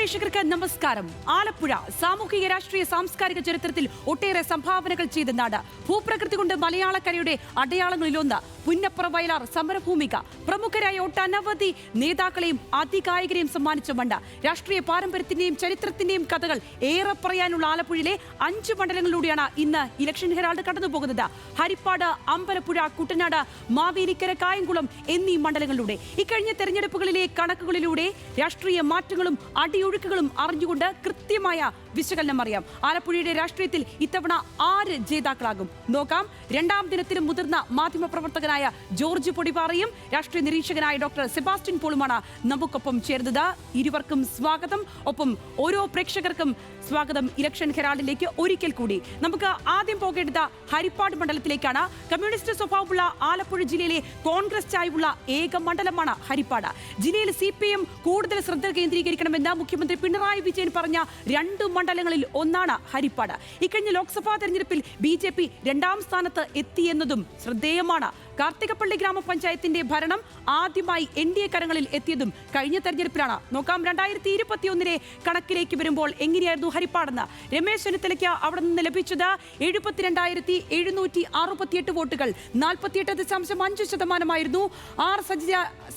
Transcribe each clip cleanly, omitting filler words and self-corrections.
പ്രേക്ഷകർക്ക് നമസ്കാരം. ആലപ്പുഴ സാമൂഹിക രാഷ്ട്രീയ സാംസ്കാരിക ചരിത്രത്തിൽ ഒട്ടേറെ സംഭാവനകൾ ചെയ്ത നാട്. ഭൂപ്രകൃതി കൊണ്ട് മലയാളക്കരയുടെ അടയാളങ്ങളിലൊന്ന് പുന്നപ്ര വയലാർ സമരഭൂമിക. പ്രമുഖരായ ഒട്ടനവധി നേതാക്കളെയും അതികായകരെയും സമ്മാനിച്ച മണ്ണ്. രാഷ്ട്രീയ പാരമ്പര്യത്തിന്റെയും ചരിത്രത്തിന്റെയും കഥകൾ ഏറെ പറയാനുള്ള ആലപ്പുഴയിലെ 5 മണ്ഡലങ്ങളിലൂടെയാണ് ഇന്ന് ഇലക്ഷൻ ഹെറാൾഡ് കടന്നുപോകുന്നത്. ഹരിപ്പാട്, അമ്പലപ്പുഴ, കുട്ടനാട്, മാവേലിക്കര, കായംകുളം എന്നീ മണ്ഡലങ്ങളിലൂടെ ഇക്കഴിഞ്ഞ തെരഞ്ഞെടുപ്പുകളിലെ കണക്കുകളിലൂടെ രാഷ്ട്രീയ മാറ്റങ്ങളും അടിയൊഴുക്കുകളും അറിഞ്ഞുകൊണ്ട് കൃത്യമായ വിശകലനം അറിയാം. ആലപ്പുഴയുടെ രാഷ്ട്രീയത്തിൽ ഇത്തവണ 6 ജേതാക്കളാകും നോക്കാം. രണ്ടാം ദിനത്തിലും മുതിർന്ന മാധ്യമപ്രവർത്തകനായ ജോർജ് പൊടിപാറയും രാഷ്ട്രീയ നിരീക്ഷകനായ ഡോക്ടർ സെബാസ്റ്റ്യൻ പോളുമാണ് നമുക്കൊപ്പം ചേർന്നത്. ഇരുവർക്കും സ്വാഗതം. ഒപ്പം ഓരോ പ്രേക്ഷകർക്കും സ്വാഗതം ഇലക്ഷൻ ഹെറാൾഡിലേക്ക് ഒരിക്കൽ കൂടി. നമുക്ക് ആദ്യം പോകേണ്ടത് ഹരിപ്പാട് മണ്ഡലത്തിലേക്കാണ്. കമ്മ്യൂണിസ്റ്റ് സ്വഭാവമുള്ള ആലപ്പുഴ ജില്ലയിലെ കോൺഗ്രസ് ചായ്വുള്ള ഏക മണ്ഡലമാണ് ഹരിപ്പാട്. ജില്ലയിൽ CPM കൂടുതൽ ശ്രദ്ധ കേന്ദ്രീകരിക്കണമെന്ന് മുഖ്യമന്ത്രി പിണറായി വിജയൻ പറഞ്ഞ 2 മണ്ഡലങ്ങളിൽ ഒന്നാണ് ഹരിപ്പാട്. ഇക്കഴിഞ്ഞ ലോക്സഭാ തെരഞ്ഞെടുപ്പിൽ BJP 2ാം സ്ഥാനത്ത് എത്തിയെന്നതും ശ്രദ്ധേയമാണ്. കാർത്തികപ്പള്ളി ഗ്രാമപഞ്ചായത്തിന്റെ ഭരണം ആദ്യമായി NDA കരങ്ങളിൽ എത്തിയതും കഴിഞ്ഞ തെരഞ്ഞെടുപ്പിലാണ്. നോക്കാം 2021 കണക്കിലേക്ക് വരുമ്പോൾ എങ്ങനെയായിരുന്നു ഹരിപ്പാടെന്ന്. രമേശ് ചെന്നിത്തലയ്ക്ക് അവിടെ നിന്ന് ലഭിച്ചത് 72,768 വോട്ടുകൾ, 48.5%. R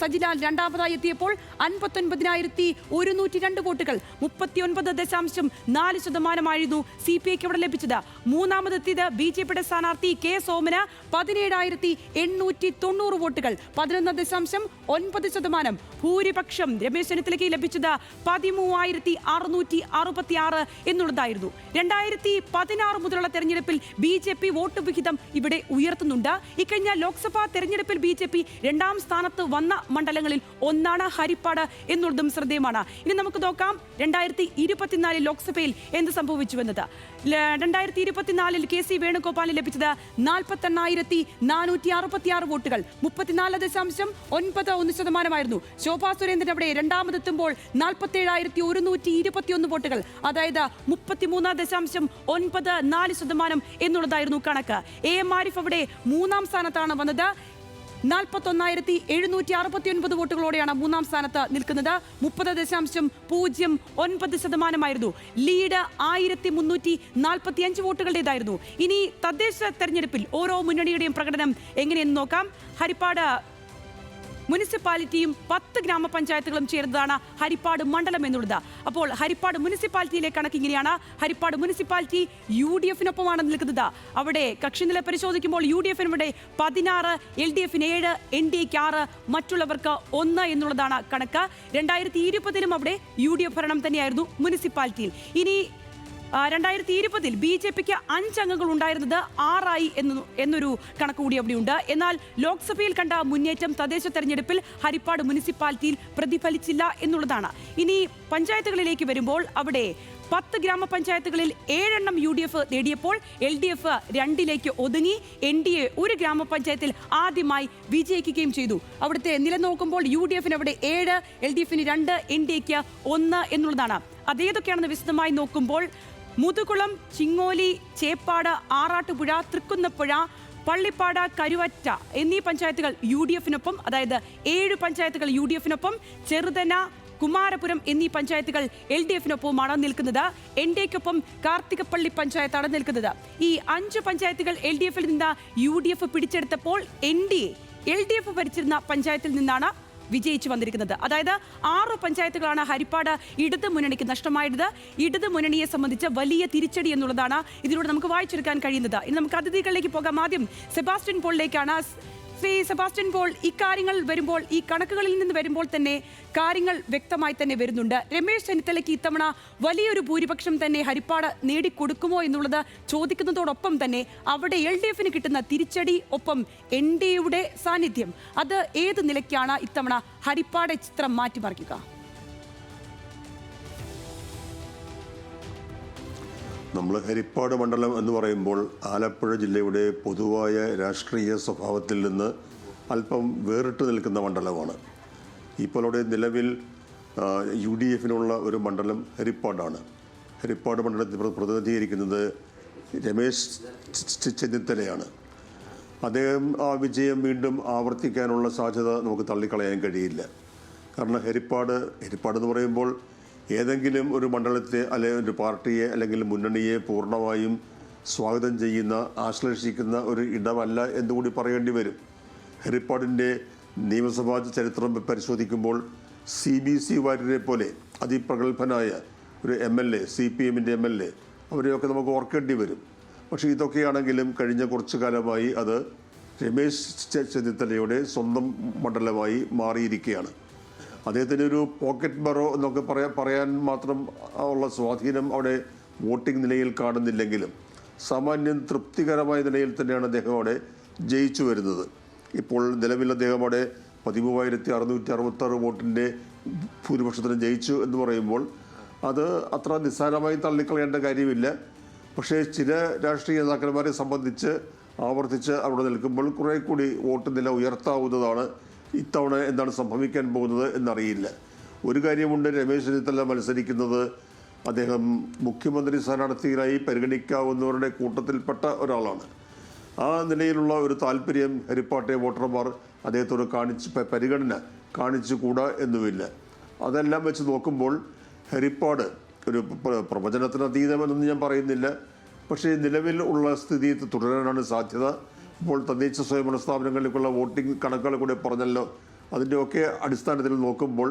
സജിലാൽ രണ്ടാമതായി എത്തിയപ്പോൾ 59,102 വോട്ടുകൾ, 39.4% CPIക്ക് അവിടെ ലഭിച്ചത്. മൂന്നാമതെത്തിയത് BJPയുടെ സ്ഥാനാർത്ഥി K സോമന് 17,890 വോട്ടുകൾ, 11.9%. ഭൂരിപക്ഷം രമേശ് ചെന്നിത്തലയ്ക്ക് ലഭിച്ചത് 13,666 എന്നുള്ളതായിരുന്നു. 2016 മുതലുള്ള തെരഞ്ഞെടുപ്പിൽ BJP വോട്ട് വിഹിതം ഇവിടെ ഉയർത്തുന്നുണ്ട്. ഇക്കഴിഞ്ഞ ലോക്സഭാ തെരഞ്ഞെടുപ്പിൽ BJP 2ാം സ്ഥാനത്ത് വന്ന മണ്ഡലങ്ങളിൽ ഒന്നാണ് ഹരിപ്പാട് എന്നുള്ളതും ശ്രദ്ധേയമാണ്. ഇനി നമുക്ക് നോക്കാം 2024 ലോക്സഭയിൽ എന്ത് സംഭവിച്ചുവെന്നത്. 2024 KC വേണുഗോപാലിന് ലഭിച്ചത് 48,466 വോട്ടുകൾ, 34.91%. ശോഭാ സുരേന്ദ്രൻ അവിടെ രണ്ടാമതെത്തുമ്പോൾ 47,121 വോട്ടുകൾ, അതായത് 33.94% എന്നുള്ളതായിരുന്നു കണക്ക്. AM ആരിഫ് അവിടെ 3ാം സ്ഥാനത്താണ് വന്നത്. 41,769 വോട്ടുകളോടെയാണ് 3ാം സ്ഥാനത്ത് നിൽക്കുന്നത്. 30.09% ലീഡ് 1,345 വോട്ടുകളുടേതായിരുന്നു. ഇനി തദ്ദേശ തെരഞ്ഞെടുപ്പിൽ ഓരോ മുന്നണിയുടെയും പ്രകടനം എങ്ങനെയെന്ന് നോക്കാം. ഹരിപ്പാട് മുനിസിപ്പാലിറ്റിയും 10 ഗ്രാമപഞ്ചായത്തുകളും ചേർന്നതാണ് ഹരിപ്പാട് മണ്ഡലം എന്നുള്ളത്. അപ്പോൾ ഹരിപ്പാട് മുനിസിപ്പാലിറ്റിയിലെ കണക്ക് ഇങ്ങനെയാണ്. ഹരിപ്പാട് മുനിസിപ്പാലിറ്റി UDFിനൊപ്പമാണ് നിൽക്കുന്നത്. അവിടെ കക്ഷിനില പരിശോധിക്കുമ്പോൾ UDFിന് 16, LDFിന് 7, NDAക്ക് 6, മറ്റുള്ളവർക്ക് 1 എന്നുള്ളതാണ് കണക്ക്. 2020 അവിടെ UDF ഭരണം തന്നെയായിരുന്നു മുനിസിപ്പാലിറ്റിയിൽ. ഇനി 2020 BJPക്ക് 5 അംഗങ്ങൾ ഉണ്ടായിരുന്നത് 6 എന്നൊരു കണക്ക് കൂടി അവിടെയുണ്ട്. എന്നാൽ ലോക്സഭയിൽ കണ്ട മുന്നേറ്റം തദ്ദേശ തെരഞ്ഞെടുപ്പിൽ ഹരിപ്പാട് മുനിസിപ്പാലിറ്റിയിൽ പ്രതിഫലിച്ചില്ല എന്നുള്ളതാണ്. ഇനി പഞ്ചായത്തുകളിലേക്ക് വരുമ്പോൾ അവിടെ 10 ഗ്രാമപഞ്ചായത്തുകളിൽ 7 UDF നേടിയപ്പോൾ LDF 2ലേക്ക് ഒതുങ്ങി. NDA ഒരു ഗ്രാമപഞ്ചായത്തിൽ ആദ്യമായി വിജയിക്കുകയും ചെയ്തു. അവിടുത്തെ നില നോക്കുമ്പോൾ UDFിന് അവിടെ 7, LDFിന് 2, NDAക്ക് 1 എന്നുള്ളതാണ്. അതേതൊക്കെയാണെന്ന് വിശദമായി നോക്കുമ്പോൾ മുതുകുളം, ചിങ്ങോലി, ചേപ്പാട്, ആറാട്ടുപുഴ, തൃക്കുന്നപ്പുഴ, പള്ളിപ്പാട്, കരുവറ്റ എന്നീ പഞ്ചായത്തുകൾ UDFിനൊപ്പം, അതായത് 7 പഞ്ചായത്തുകൾ UDFിനൊപ്പം, ചെറുതന, കുമാരപുരം എന്നീ പഞ്ചായത്തുകൾ LDFിനൊപ്പമാണ് നിൽക്കുന്നത്. NDAക്കൊപ്പം കാർത്തികപ്പള്ളി പഞ്ചായത്താണ് നിൽക്കുന്നത്. ഈ 5 പഞ്ചായത്തുകൾ LDFിൽ നിന്ന് UDF പിടിച്ചെടുത്തപ്പോൾ NDA LDF ഭരിച്ചിരുന്ന പഞ്ചായത്തിൽ നിന്നാണ് വിജയിച്ചു വന്നിരിക്കുന്നത്. അതായത് 6 പഞ്ചായത്തുകളാണ് ഹരിപ്പാട് ഇടത് മുന്നണിക്ക് നഷ്ടമായത്. ഇടത് മുന്നണിയെ സംബന്ധിച്ച് വലിയ തിരിച്ചടി എന്നുള്ളതാണ് ഇതിലൂടെ നമുക്ക് വായിച്ചെടുക്കാൻ കഴിയുന്നത്. ഇനി നമുക്ക് അതിഥികളിലേക്ക് പോകാം. ആദ്യം സെബാസ്റ്റ്യൻ പോളിലേക്കാണ്. ശ്രീ സെബാസ്റ്റ്യൻ പോൾ, ഇക്കാര്യങ്ങൾ വരുമ്പോൾ, ഈ കണക്കുകളിൽ നിന്ന് വരുമ്പോൾ തന്നെ കാര്യങ്ങൾ വ്യക്തമായി തന്നെ വരുന്നുണ്ട്. രമേശ് ചെന്നിത്തലയ്ക്ക് ഇത്തവണ വലിയൊരു ഭൂരിപക്ഷം തന്നെ ഹരിപ്പാട് നേടിക്കൊടുക്കുമോ എന്നുള്ളത് ചോദിക്കുന്നതോടൊപ്പം തന്നെ അവിടെ LDFിന് കിട്ടുന്ന തിരിച്ചടി, ഒപ്പം NDAയുടെ സാന്നിധ്യം, അത് ഏത് നിലയ്ക്കാണ് ഇത്തവണ ഹരിപ്പാട് ചിത്രം മാറ്റിമറിക്കുക? നമ്മൾ ഹരിപ്പാട് മണ്ഡലം എന്ന് പറയുമ്പോൾ ആലപ്പുഴ ജില്ലയുടെ പൊതുവായ രാഷ്ട്രീയ സ്വഭാവത്തിൽ നിന്ന് അല്പം വേറിട്ട് നിൽക്കുന്ന മണ്ഡലമാണ്. ഇപ്പോൾ അവിടെ നിലവിൽ UDFിനുള്ള ഒരു മണ്ഡലം ഹരിപ്പാടാണ്. ഹരിപ്പാട് മണ്ഡലത്തിൽ പ്രതിനിധീകരിക്കുന്നത് രമേശ് ചെന്നിത്തലയാണ്. അദ്ദേഹം ആ വിജയം വീണ്ടും ആവർത്തിക്കാനുള്ള സാധ്യത നമുക്ക് തള്ളിക്കളയാൻ കഴിയില്ല. കാരണം ഹരിപ്പാട് എന്ന് പറയുമ്പോൾ ഏതെങ്കിലും ഒരു മണ്ഡലത്തെ അല്ലെങ്കിൽ ഒരു പാർട്ടിയെ അല്ലെങ്കിൽ മുന്നണിയെ പൂർണ്ണമായും സ്വാഗതം ചെയ്യുന്ന ആശ്ലേഷിക്കുന്ന ഒരു ഇടമല്ല എന്നുകൂടി പറയേണ്ടി വരും. ഹരിപ്പാടിൻ്റെ നിയമസഭാ ചരിത്രം പരിശോധിക്കുമ്പോൾ CBC വാര്യരെ പോലെ അതിപ്രഗത്ഭനായ ഒരു MLA, CPM-ൻ്റെ MLA, അവരെയൊക്കെ നമുക്ക് ഓർക്കേണ്ടി വരും. പക്ഷേ ഇതൊക്കെയാണെങ്കിലും കഴിഞ്ഞ കുറച്ചു കാലമായി അത് രമേശ് ചെന്നിത്തലയുടെ സ്വന്തം മണ്ഡലമായി മാറിയിരിക്കുകയാണ്. അദ്ദേഹത്തിന് ഒരു പോക്കറ്റ് ബറോ എന്നൊക്കെ പറയാൻ മാത്രം ഉള്ള സ്വാധീനം അവിടെ വോട്ടിംഗ് നിലയിൽ കാണുന്നില്ലെങ്കിലും സാമാന്യം തൃപ്തികരമായ നിലയിൽ തന്നെയാണ് അദ്ദേഹം അവിടെ ജയിച്ചു വരുന്നത്. ഇപ്പോൾ നിലവിൽ അദ്ദേഹം അവിടെ 13,666 വോട്ടിൻ്റെ ഭൂരിപക്ഷത്തിന് ജയിച്ചു എന്ന് പറയുമ്പോൾ അത് അത്ര നിസ്സാരമായി തള്ളിക്കളയേണ്ട കാര്യമില്ല. പക്ഷേ ചില രാഷ്ട്രീയ നേതാക്കന്മാരെ സംബന്ധിച്ച് ആവർത്തിച്ച് അവിടെ നിൽക്കുമ്പോൾ കുറേ കൂടി വോട്ട് നില ഉയർത്താവുന്നതാണ്. ഇത്തവണ എന്താണ് സംഭവിക്കാൻ പോകുന്നത് എന്നറിയില്ല. ഒരു കാര്യമുണ്ട്, രമേശ് ചെന്നിത്തല മത്സരിക്കുന്നത് അദ്ദേഹം മുഖ്യമന്ത്രി സ്ഥാനാർത്ഥിയായി പരിഗണിക്കാവുന്നവരുടെ കൂട്ടത്തിൽപ്പെട്ട ഒരാളാണ്. ആ നിലയിലുള്ള ഒരു താല്പര്യം ഹരിപ്പാട്ടെ വോട്ടർമാർ അദ്ദേഹത്തോട് പരിഗണന കാണിച്ചുകൂടാ എന്നുമില്ല. അതെല്ലാം വെച്ച് നോക്കുമ്പോൾ ഹരിപ്പാട് ഒരു പ്രവചനത്തിന് അതീതമെന്നൊന്നും ഞാൻ പറയുന്നില്ല. പക്ഷേ നിലവിൽ ഉള്ള സ്ഥിതി തുടരാനാണ് സാധ്യത. ഇപ്പോൾ തദ്ദേശ സ്വയംഭരണ സ്ഥാപനങ്ങളിലേക്കുള്ള വോട്ടിംഗ് കണക്കുകൾ കൂടെ പറഞ്ഞല്ലോ. അതിൻ്റെയൊക്കെ അടിസ്ഥാനത്തിൽ നോക്കുമ്പോൾ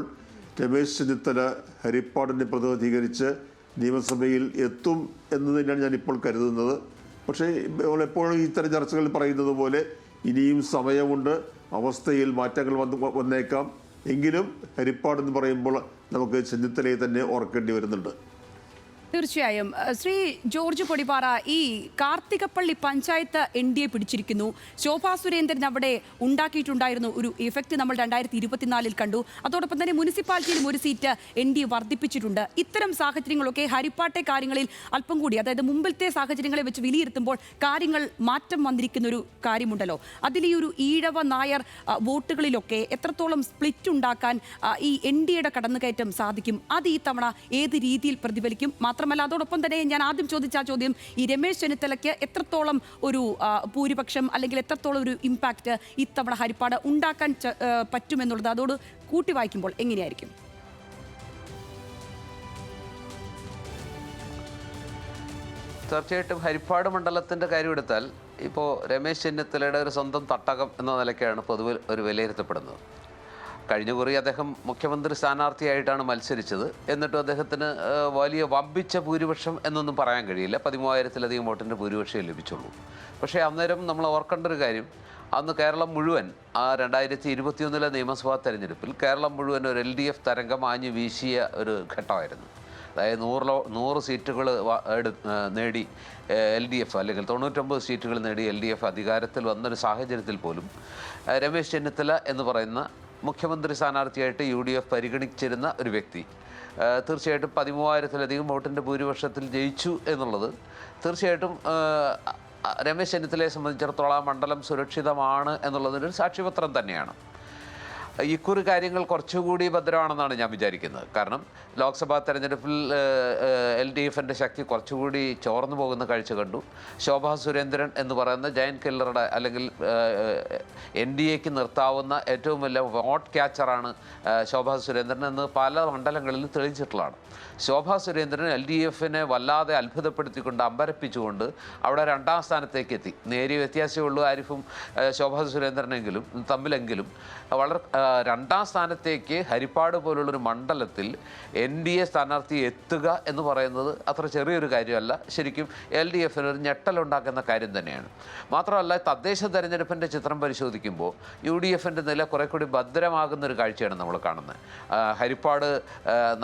രമേശ് ചെന്നിത്തല ഹരിപ്പാടിനെ പ്രതിനിധീകരിച്ച് നിയമസഭയിൽ എത്തും എന്ന് തന്നെയാണ് ഞാനിപ്പോൾ കരുതുന്നത്. പക്ഷേ എപ്പോഴും ഇത്തരം ചർച്ചകളിൽ പറയുന്നത് പോലെ ഇനിയും സമയമുണ്ട്, അവസ്ഥയിൽ മാറ്റങ്ങൾ വന്നേക്കാം. എങ്കിലും ഹരിപ്പാടെന്ന് പറയുമ്പോൾ നമുക്ക് ചെന്നിത്തലയെ തന്നെ ഓർക്കേണ്ടി വരുന്നുണ്ട്. തീർച്ചയായും. ശ്രീ ജോർജ് പൊടിപ്പാറ, ഈ കാർത്തികപ്പള്ളി പഞ്ചായത്ത് NDA പിടിച്ചിരിക്കുന്നു. ശോഭാ സുരേന്ദ്രൻ അവിടെ ഉണ്ടാക്കിയിട്ടുണ്ടായിരുന്നു ഒരു ഇഫക്റ്റ് നമ്മൾ 2024 കണ്ടു. അതോടൊപ്പം തന്നെ മുനിസിപ്പാലിറ്റിയിലും ഒരു സീറ്റ് NDA വർദ്ധിപ്പിച്ചിട്ടുണ്ട്. ഇത്തരം സാഹചര്യങ്ങളൊക്കെ ഹരിപ്പാട്ടെ കാര്യങ്ങളിൽ അല്പം കൂടി, അതായത് മുമ്പിലത്തെ സാഹചര്യങ്ങളെ വെച്ച് വിലയിരുത്തുമ്പോൾ കാര്യങ്ങൾ മാറ്റം വന്നിരിക്കുന്ന ഒരു കാര്യമുണ്ടല്ലോ. അതിൽ ഈ ഒരു ഈഴവ നായർ വോട്ടുകളിലൊക്കെ എത്രത്തോളം സ്പ്ലിറ്റ് ഉണ്ടാക്കാൻ ഈ NDAയുടെ കടന്നുകയറ്റം സാധിക്കും? അത് ഈ തവണ ഏത് രീതിയിൽ പ്രതിഫലിക്കും? മാത്രമല്ല, അതോടൊപ്പം തന്നെ ഞാൻ ആദ്യം ചോദിച്ച ആ ചോദ്യം, ഈ രമേശ് ചെന്നിത്തലയ്ക്ക് എത്രത്തോളം ഒരു ഭൂരിപക്ഷം അല്ലെങ്കിൽ എത്രത്തോളം ഒരു ഇമ്പാക്റ്റ് ഇത്തവണ ഹരിപ്പാട് ഉണ്ടാക്കാൻ പറ്റുമെന്നുള്ളത് അതോട് കൂട്ടി വായിക്കുമ്പോൾ എങ്ങനെയായിരിക്കും? തീർച്ചയായിട്ടും ഹരിപ്പാട് മണ്ഡലത്തിൻ്റെ കാര്യം എടുത്താൽ ഇപ്പോൾ രമേശ് ചെന്നിത്തലയുടെ ഒരു സ്വന്തം തട്ടകം എന്ന നിലയ്ക്കാണ് പൊതുവെ ഒരു വിലയിരുത്തപ്പെടുന്നത്. കഴിഞ്ഞ കുറി അദ്ദേഹം മുഖ്യമന്ത്രി സ്ഥാനാർത്ഥിയായിട്ടാണ് മത്സരിച്ചത്. എന്നിട്ടും അദ്ദേഹത്തിന് വലിയ വമ്പിച്ച ഭൂരിപക്ഷം എന്നൊന്നും പറയാൻ കഴിയില്ല. 13,000-ലധികം വോട്ടിൻ്റെ ഭൂരിപക്ഷമേ ലഭിച്ചുള്ളൂ. പക്ഷേ അന്നേരം നമ്മൾ ഓർക്കേണ്ട ഒരു കാര്യം, അന്ന് കേരളം മുഴുവൻ ആ 2021 നിയമസഭാ തെരഞ്ഞെടുപ്പിൽ കേരളം മുഴുവൻ ഒരു LDF തരംഗം ആഞ്ഞു വീശിയ ഒരു ഘട്ടമായിരുന്നു. അതായത് 100 സീറ്റുകൾ നേടി LDF, അല്ലെങ്കിൽ 99 സീറ്റുകൾ നേടി LDF അധികാരത്തിൽ വന്നൊരു സാഹചര്യത്തിൽ പോലും രമേശ് ചെന്നിത്തല എന്ന് പറയുന്ന മുഖ്യമന്ത്രി സ്ഥാനാർത്ഥിയായിട്ട് UDF പരിഗണിച്ചിരുന്ന ഒരു വ്യക്തി തീർച്ചയായിട്ടും 13,000-ലധികം വോട്ടിൻ്റെ ഭൂരിപക്ഷത്തിൽ ജയിച്ചു എന്നുള്ളത് തീർച്ചയായിട്ടും രമേശ് ചെന്നിത്തലയെ സംബന്ധിച്ചിടത്തോളം ആ മണ്ഡലം സുരക്ഷിതമാണ് എന്നുള്ളതിനൊരു സാക്ഷ്യപത്രം തന്നെയാണ്. ഇക്കുറി കാര്യങ്ങൾ കുറച്ചുകൂടി ഭദ്രമാണെന്നാണ് ഞാൻ വിചാരിക്കുന്നത്. കാരണം ലോക്സഭാ തെരഞ്ഞെടുപ്പിൽ LDFൻ്റെ ശക്തി കുറച്ചുകൂടി ചോർന്നു പോകുന്ന കാഴ്ച കണ്ടു. ശോഭാ സുരേന്ദ്രൻ എന്ന് പറയുന്ന ജയന്റ് കില്ലറുടെ അല്ലെങ്കിൽ NDAക്ക് നിർത്താവുന്ന ഏറ്റവും വലിയ വോട്ട് ക്യാച്ചറാണ് ശോഭാ സുരേന്ദ്രൻ എന്ന് പല മണ്ഡലങ്ങളിലും തെളിയിച്ചിട്ടുള്ളതാണ്. ശോഭാ സുരേന്ദ്രൻ LDFനെ വല്ലാതെ അത്ഭുതപ്പെടുത്തിക്കൊണ്ട് അമ്പരപ്പിച്ചുകൊണ്ട് അവിടെ 2ാം സ്ഥാനത്തേക്ക് എത്തി. നേരിയ വ്യത്യാസമേ ഉള്ളൂ ആരിഫും ശോഭാ സുരേന്ദ്രനെങ്കിലും തമ്മിലെങ്കിലും വളരെ 2ാം സ്ഥാനത്തേക്ക് ഹരിപ്പാട് പോലുള്ളൊരു മണ്ഡലത്തിൽ NDA സ്ഥാനാർത്ഥി എത്തുക എന്ന് പറയുന്നത് അത്ര ചെറിയൊരു കാര്യമല്ല. ശരിക്കും LDFന് ഒരു ഞെട്ടലുണ്ടാക്കുന്ന കാര്യം തന്നെയാണ്. മാത്രമല്ല, തദ്ദേശ തെരഞ്ഞെടുപ്പിൻ്റെ ചിത്രം പരിശോധിക്കുമ്പോൾ UDFൻ്റെ നില കുറെ കൂടി ഭദ്രമാകുന്നൊരു കാഴ്ചയാണ് നമ്മൾ കാണുന്നത്. ഹരിപ്പാട്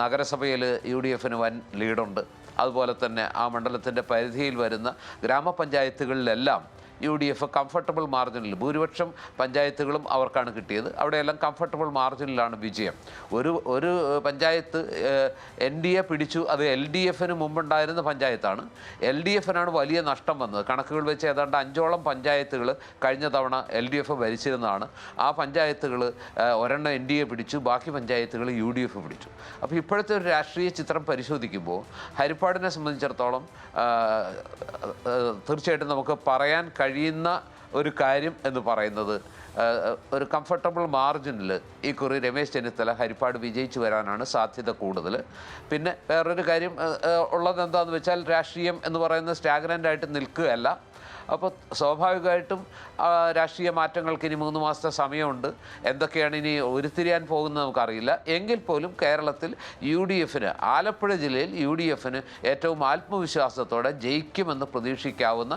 നഗരസഭയിൽ UDFന് വൻ ലീഡുണ്ട്. അതുപോലെ തന്നെ ആ മണ്ഡലത്തിൻ്റെ പരിധിയിൽ വരുന്ന ഗ്രാമപഞ്ചായത്തുകളിലെല്ലാം UDF കംഫർട്ടബിൾ മാർജിനിൽ, ഭൂരിപക്ഷം പഞ്ചായത്തുകളും അവർക്കാണ് കിട്ടിയത്. അവിടെയെല്ലാം കംഫർട്ടബിൾ മാർജിനിലാണ് വിജയം. ഒരു പഞ്ചായത്ത് NDA പിടിച്ചു, അത് LDFന് മുമ്പുണ്ടായിരുന്ന പഞ്ചായത്താണ്. LDFനാണ് വലിയ നഷ്ടം വന്നത്. കണക്കുകൾ വെച്ച് ഏതാണ്ട് 5ഓളം പഞ്ചായത്തുകൾ കഴിഞ്ഞ തവണ LDF ഭരിച്ചിരുന്നതാണ്. ആ പഞ്ചായത്തുകൾ ഒരെണ്ണം NDA പിടിച്ചു, ബാക്കി പഞ്ചായത്തുകൾ UDF പിടിച്ചു. അപ്പോൾ ഇപ്പോഴത്തെ ഒരു രാഷ്ട്രീയ ചിത്രം പരിശോധിക്കുമ്പോൾ ഹരിപ്പാടിനെ സംബന്ധിച്ചിടത്തോളം തീർച്ചയായിട്ടും നമുക്ക് പറയാൻ കഴിയുന്ന ഒരു കാര്യം എന്ന് പറയുന്നത് ഒരു കംഫർട്ടബിൾ മാർജിനിൽ ഈ കുറി രമേശ് ചെന്നിത്തല ഹരിപ്പാട് വിജയിച്ചു വരാനാണ് സാധ്യത കൂടുതൽ. പിന്നെ വേറൊരു കാര്യം ഉള്ളത് എന്താണെന്ന് വെച്ചാൽ രാഷ്ട്രീയം എന്ന് പറയുന്നത് സ്റ്റാഗ്നൻ്റ് ആയിട്ട് നിൽക്കുകയല്ല. അപ്പോൾ സ്വാഭാവികമായിട്ടും രാഷ്ട്രീയ മാറ്റങ്ങൾക്ക് ഇനി 3 മാസത്തെ സമയമുണ്ട്. എന്തൊക്കെയാണ് ഇനി ഉരുത്തിരിയാൻ പോകുന്നത് നമുക്കറിയില്ല. എങ്കിൽ പോലും കേരളത്തിൽ UDF ആലപ്പുഴ ജില്ലയിൽ UDF ഏറ്റവും ആത്മവിശ്വാസത്തോടെ ജയിക്കുമെന്ന് പ്രതീക്ഷിക്കാവുന്ന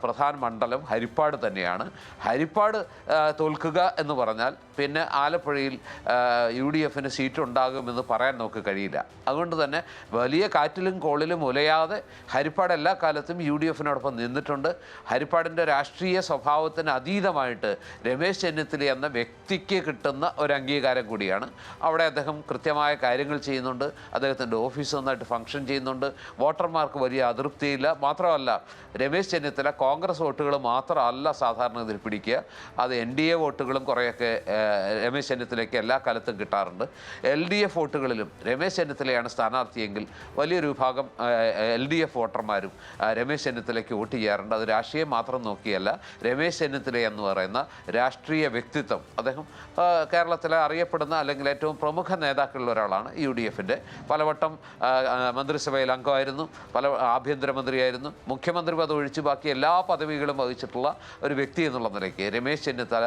പ്രധാന മണ്ഡലം ഹരിപ്പാട് തന്നെയാണ്. ഹരിപ്പാട് തോൽക്കുക എന്ന് പറഞ്ഞാൽ പിന്നെ ആലപ്പുഴയിൽ UDF സീറ്റ് ഉണ്ടാകുമെന്ന് പറയാൻ നമുക്ക് കഴിയില്ല. അതുകൊണ്ട് തന്നെ വലിയ കാറ്റിലും കോളിലും ഉലയാതെ ഹരിപ്പാട് എല്ലാ കാലത്തും UDF നിന്നിട്ടുണ്ട്. ഹരിപ്പാടിൻ്റെ രാഷ്ട്രീയ സ്വഭാവത്തിന് അതീതമായിട്ട് രമേശ് ചെന്നിത്തല എന്ന വ്യക്തിക്ക് കിട്ടുന്ന ഒരു അംഗീകാരം കൂടിയാണ്. അവിടെ അദ്ദേഹം കൃത്യമായ കാര്യങ്ങൾ ചെയ്യുന്നുണ്ട്. അദ്ദേഹത്തിൻ്റെ ഓഫീസ് നന്നായിട്ട് ഫങ്ഷൻ ചെയ്യുന്നുണ്ട്. വോട്ടർമാർക്ക് വലിയ അതൃപ്തിയില്ല. മാത്രമല്ല രമേശ് ചെന്നിത്തല കോൺഗ്രസ് വോട്ടുകൾ മാത്രമല്ല സാധാരണഗതിയിൽ പിടിക്കുക, അത് NDA വോട്ടുകളും കുറേയൊക്കെ രമേശ് ചെന്നിത്തലയ്ക്ക് എല്ലാ കാലത്തും കിട്ടാറുണ്ട്. LDF വോട്ടുകളിലും രമേശ് ചെന്നിത്തലയാണ് സ്ഥാനാർത്ഥിയെങ്കിൽ വലിയൊരു വിഭാഗം LDF വോട്ടർമാരും രമേശ് ചെന്നിത്തലയ്ക്ക് വോട്ട് ചെയ്യാറുണ്ട്. അത് രാഷ്ട്രീയം മാത്രം നോക്കിയല്ല, രമേശ് ചെന്നിത്തല എന്ന് പറയുന്ന രാഷ്ട്രീയ വ്യക്തിത്വം, അദ്ദേഹം കേരളത്തിലെ അറിയപ്പെടുന്ന അല്ലെങ്കിൽ ഏറ്റവും പ്രമുഖ നേതാക്കളിൽ ഒരാളാണ്. UDF പലവട്ടം മന്ത്രിസഭയിൽ അംഗമായിരുന്നു, ആഭ്യന്തരമന്ത്രിയായിരുന്നു, മുഖ്യമന്ത്രി പദവി ഒഴിച്ച് ബാക്കി എല്ലാ പദവികളും വഹിച്ചിട്ടുള്ള ഒരു വ്യക്തി എന്നുള്ള നിലയ്ക്ക് രമേശ് ചെന്നിത്തല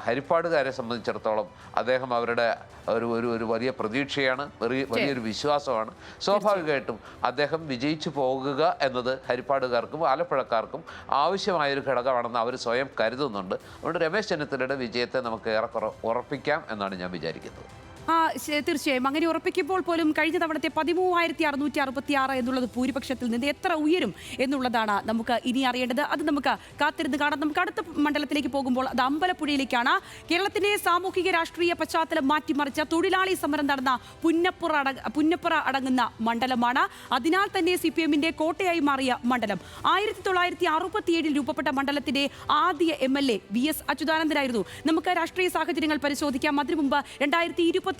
ഹരിപ്പാടുകാരെ സംബന്ധിച്ചിടത്തോളം അദ്ദേഹം അവരുടെ ഒരു വലിയ പ്രതീക്ഷയാണ്, വലിയൊരു വിശ്വാസമാണ്. സ്വാഭാവികമായിട്ടും അദ്ദേഹം വിജയിച്ചു പോകുക എന്നത് ഹരിപ്പാടുകാർക്കും ആലപ്പുഴക്കാർക്കും ആവശ്യമായൊരു ഘടകമാണെന്ന് അവർ സ്വയം കരുതുന്നുണ്ട്. അതുകൊണ്ട് രമേശ് ചെന്നിത്തലയുടെ വിജയത്തെ നമുക്ക് ഏറെക്കുറെ ഉറപ്പിക്കാം എന്നാണ് ഞാൻ വിചാരിക്കുന്നത്. തീർച്ചയായും അങ്ങനെ ഉറപ്പിക്കുമ്പോൾ പോലും കഴിഞ്ഞ തവണത്തെ 13,666 എന്നുള്ളത് ഭൂരിപക്ഷത്തിൽ നിന്ന് എത്ര ഉയരും എന്നുള്ളതാണ് നമുക്ക് ഇനി അറിയേണ്ടത്. അത് നമുക്ക് കാത്തിരുന്ന് കാണാം. നമുക്ക് അടുത്ത മണ്ഡലത്തിലേക്ക് പോകുമ്പോൾ അത് അമ്പലപ്പുഴയിലേക്കാണ്. കേരളത്തിന്റെ സാമൂഹിക രാഷ്ട്രീയ പശ്ചാത്തലം മാറ്റിമറിച്ച തൊഴിലാളി സമരം നടന്ന പുന്നപ്പുറ അടങ്ങുന്ന മണ്ഡലമാണ്. അതിനാൽ തന്നെ CPM കോട്ടയായി മാറിയ മണ്ഡലം. 1967 രൂപപ്പെട്ട മണ്ഡലത്തിന്റെ ആദ്യ MLA VS അച്യുതാനന്ദനായിരുന്നു. നമുക്ക് രാഷ്ട്രീയ സാഹചര്യങ്ങൾ പരിശോധിക്കാം. അതിനു മുമ്പ് 2021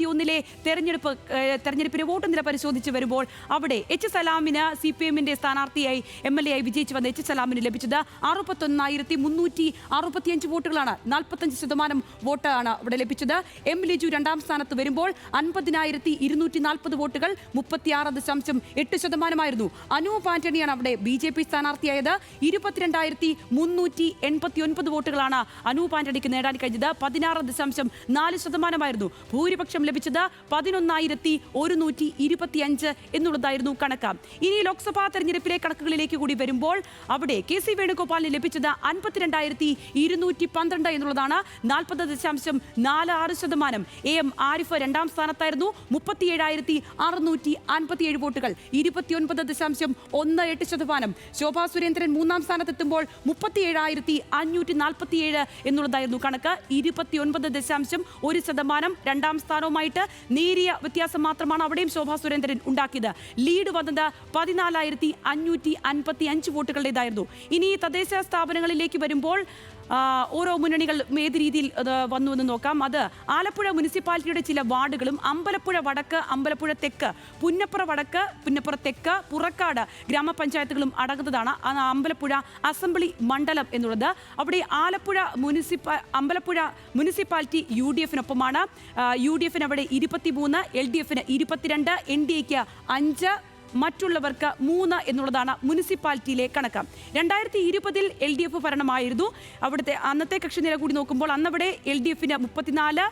തെരഞ്ഞെടുപ്പിന് വോട്ട് നില പരിശോധിച്ച് വരുമ്പോൾ അവിടെ H. സലാമിന് CPM സ്ഥാനാർത്ഥിയായി MLA ആയി വിജയിച്ചു വന്ന H. സലാമിന് ലഭിച്ചത് 61,165 വോട്ടുകളാണ്. 45% വോട്ടാണ് അവിടെ ലഭിച്ചത്. M. ലിജു രണ്ടാം സ്ഥാനത്ത് വരുമ്പോൾ 50,240 വോട്ടുകൾ 36.8%. അനൂപ് ആന്റണിയാണ് അവിടെ BJP സ്ഥാനാർത്ഥിയായത്. 22,389 വോട്ടുകളാണ് അനൂപ് ആന്റണിക്ക് നേടാൻ കഴിഞ്ഞത്. 16.4% ഭൂരിപക്ഷം ലഭിച്ചത്. 11,125 എന്നുള്ളതായിരുന്നു കണക്ക്. ഇനി ലോക്സഭാ തെരഞ്ഞെടുപ്പിലെ കണക്കുകളിലേക്ക് കൂടി വരുമ്പോൾ അവിടെ KC വേണുഗോപാലിന് ലഭിച്ചത് 52,212 എന്നുള്ളതാണ്. 40.46%. AM ആരിഫ് രണ്ടാം സ്ഥാനത്തായിരുന്നു. 37,657 വോട്ടുകൾ 29.18%. ശോഭാ സുരേന്ദ്രൻ മൂന്നാം സ്ഥാനത്തെത്തുമ്പോൾ 37,547 എന്നുള്ളതായിരുന്നു കണക്ക്. 29.1%. രണ്ടാം സ്ഥാനവുമായിട്ട് നേരിയ വ്യത്യാസം മാത്രമാണ് അവിടെയും ശോഭാ സുരേന്ദ്രൻ ഉണ്ടാക്കിയത്. ലീഡ് വന്നത് 14,555 വോട്ടുകളുടേതായിരുന്നു. ഇനി തദ്ദേശ സ്ഥാപനങ്ങളിലേക്ക് വരുമ്പോൾ ഓരോ മുന്നണികൾ ഏത് രീതിയിൽ വന്നു എന്ന് നോക്കാം. അത് ആലപ്പുഴ മുനിസിപ്പാലിറ്റിയുടെ ചില വാർഡുകളും അമ്പലപ്പുഴ വടക്ക്, അമ്പലപ്പുഴ തെക്ക്, പുന്നപ്പുറ വടക്ക്, പുന്നപ്പുറ തെക്ക്, പുറക്കാട് ഗ്രാമപഞ്ചായത്തുകളും അടങ്ങുന്നതാണ് അമ്പലപ്പുഴ അസംബ്ലി മണ്ഡലം എന്നുള്ളത്. അവിടെ അമ്പലപ്പുഴ മുനിസിപ്പാലിറ്റി UDF-നൊപ്പമാണ്. UDF അവിടെ 23, LDF 22, NDA 5, മറ്റുള്ളവർക്ക് 3 എന്നുള്ളതാണ് മുനിസിപ്പാലിറ്റിയിലെ കണക്ക്. 2020 LDF ഭരണമായിരുന്നു. അവിടുത്തെ അന്നത്തെ കക്ഷിനില കൂടി നോക്കുമ്പോൾ അന്നവിടെ LDF 34,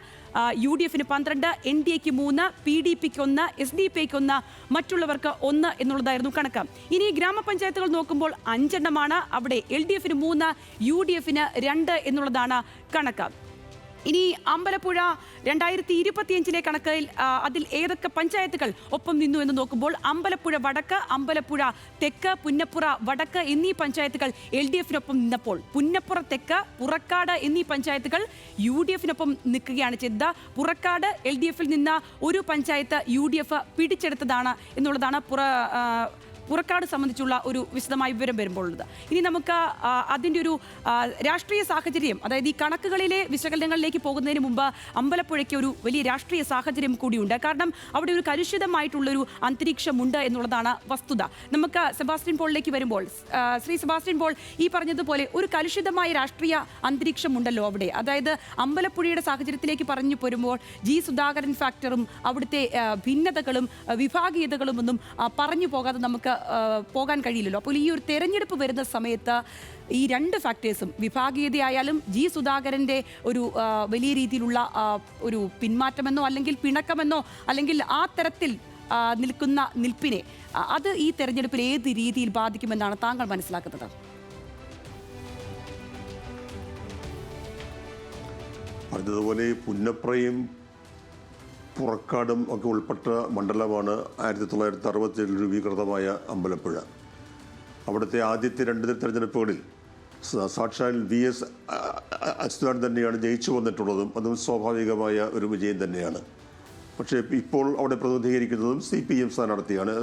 UDF 12, NDA 3, PDP 1, SDP 1, മറ്റുള്ളവർക്ക് 1 എന്നുള്ളതായിരുന്നു കണക്ക്. ഇനി ഗ്രാമപഞ്ചായത്തുകൾ നോക്കുമ്പോൾ 5 എണ്ണമാണ്. അവിടെ LDF 3, UDF 2 എന്നുള്ളതാണ് കണക്ക്. ഇനി അമ്പലപ്പുഴ 2025 കണക്കിൽ അതിൽ ഏതൊക്കെ പഞ്ചായത്തുകൾ ഒപ്പം നിന്നു എന്ന് നോക്കുമ്പോൾ അമ്പലപ്പുഴ വടക്ക്, അമ്പലപ്പുഴ തെക്ക്, പുന്നപ്പുറ വടക്ക് എന്നീ പഞ്ചായത്തുകൾ LDF-നൊപ്പം നിന്നപ്പോൾ പുന്നപ്പുറ തെക്ക്, പുറക്കാട് എന്നീ പഞ്ചായത്തുകൾ UDF-നൊപ്പം നിൽക്കുകയാണ് ചെയ്തത്. പുറക്കാട് LDF-ൽ നിന്ന് ഒരു പഞ്ചായത്ത് UDF പിടിച്ചെടുത്തതാണ് എന്നുള്ളതാണ് പുറക്കാട് സംബന്ധിച്ചുള്ള ഒരു വിശദമായ വിവരം വരുമ്പോൾ ഉള്ളത്. ഇനി നമുക്ക് അതിൻ്റെ ഒരു രാഷ്ട്രീയ സാഹചര്യം, അതായത് ഈ കണക്കുകളിലെ വിശകലനങ്ങളിലേക്ക് പോകുന്നതിന് മുമ്പ് അമ്പലപ്പുഴയ്ക്ക് ഒരു വലിയ രാഷ്ട്രീയ സാഹചര്യം കൂടിയുണ്ട്. കാരണം അവിടെ ഒരു കലുഷിതമായിട്ടുള്ളൊരു അന്തരീക്ഷമുണ്ട് എന്നുള്ളതാണ് വസ്തുത. നമുക്ക് സെബാസ്റ്റ്യൻ പോളിലേക്ക് വരുമ്പോൾ, ശ്രീ സെബാസ്റ്റ്യൻ പോൾ ഈ പറഞ്ഞതുപോലെ ഒരു കലുഷിതമായ രാഷ്ട്രീയ അന്തരീക്ഷമുണ്ടല്ലോ അവിടെ. അതായത് അമ്പലപ്പുഴയുടെ സാഹചര്യത്തിലേക്ക് പറഞ്ഞു പോരുമ്പോൾ ജി സുധാകരൻ ഫാക്ടറും അവിടുത്തെ ഭിന്നതകളും വിഭാഗീയതകളും ഒന്നും പറഞ്ഞു പോകാതെ നമുക്ക് പോകാൻ കഴിയില്ലല്ലോ. അപ്പോൾ ഈ ഒരു തെരഞ്ഞെടുപ്പ് വരുന്ന സമയത്ത് ഈ രണ്ട് ഫാക്ടേഴ്സും, വിഭാഗീയതയായാലും ജി സുധാകരൻ്റെ ഒരു വലിയ രീതിയിലുള്ള ഒരു പിന്മാറ്റമെന്നോ അല്ലെങ്കിൽ പിണക്കമെന്നോ അല്ലെങ്കിൽ ആ തരത്തിൽ നിൽക്കുന്ന നിൽപ്പിനെ അത് ഈ തെരഞ്ഞെടുപ്പിൽ ഏത് രീതിയിൽ ബാധിക്കുമെന്നാണ് താങ്കൾ മനസ്സിലാക്കുന്നത്? പറഞ്ഞതുപോലെ പുന്നപ്രയും പുറക്കാടും ഒക്കെ ഉൾപ്പെട്ട മണ്ഡലമാണ് 1967 രൂപീകൃതമായ അമ്പലപ്പുഴ. അവിടുത്തെ ആദ്യത്തെ 2 തെരഞ്ഞെടുപ്പുകളിൽ സാക്ഷാൽ VS അച്യുതാനന്ദൻ തന്നെയാണ് ജയിച്ചു വന്നിട്ടുള്ളതും അതും സ്വാഭാവികമായ ഒരു വിജയം തന്നെയാണ്. പക്ഷേ ഇപ്പോൾ അവിടെ പ്രതിനിധീകരിക്കുന്നതും CPM സ്ഥാനാർത്ഥിയാണ്,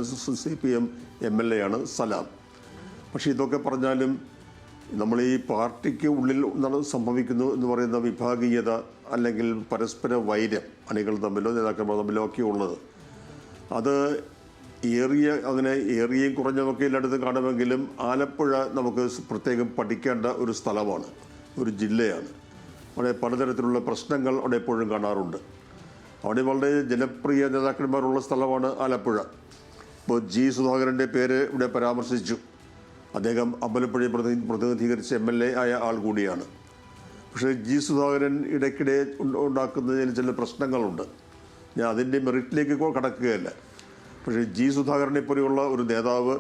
CPM MLA ആണ് സലാം. പക്ഷേ ഇതൊക്കെ പറഞ്ഞാലും നമ്മൾ ഈ പാർട്ടിക്ക് ഉള്ളിൽ സംഭവിക്കുന്നു എന്ന് പറയുന്ന വിഭാഗീയത അല്ലെങ്കിൽ പരസ്പര വൈര്യം അണികൾ തമ്മിലോ നേതാക്കന്മാർ തമ്മിലോ ഒക്കെ ഉള്ളത്, അത് അങ്ങനെ ഏറിയും കുറഞ്ഞതൊക്കെ എല്ലായിടത്ത് കാണുമെങ്കിലും ആലപ്പുഴ നമുക്ക് പ്രത്യേകം പഠിക്കേണ്ട ഒരു സ്ഥലമാണ്, ഒരു ജില്ലയാണ്. അവിടെ പലതരത്തിലുള്ള പ്രശ്നങ്ങൾ അവിടെ എപ്പോഴും കാണാറുണ്ട്. അവിടെ വളരെ ജനപ്രിയ നേതാക്കന്മാരുള്ള സ്ഥലമാണ് ആലപ്പുഴ. ഇപ്പോൾ ജി സുധാകരൻ്റെ പേര് ഇവിടെ പരാമർശിച്ചു. അദ്ദേഹം അമ്പലപ്പുഴയെ പ്രതിനിധീകരിച്ച MLA ആയ ആൾ കൂടിയാണ്. പക്ഷേ ജി സുധാകരൻ ഇടയ്ക്കിടെ ഉണ്ടാക്കുന്നതിന് ചില പ്രശ്നങ്ങളുണ്ട്. ഞാൻ അതിൻ്റെ മെറിറ്റിലേക്ക് കടക്കുകയല്ല. പക്ഷേ ജി സുധാകരനെ പോലെയുള്ള ഒരു നേതാവ്,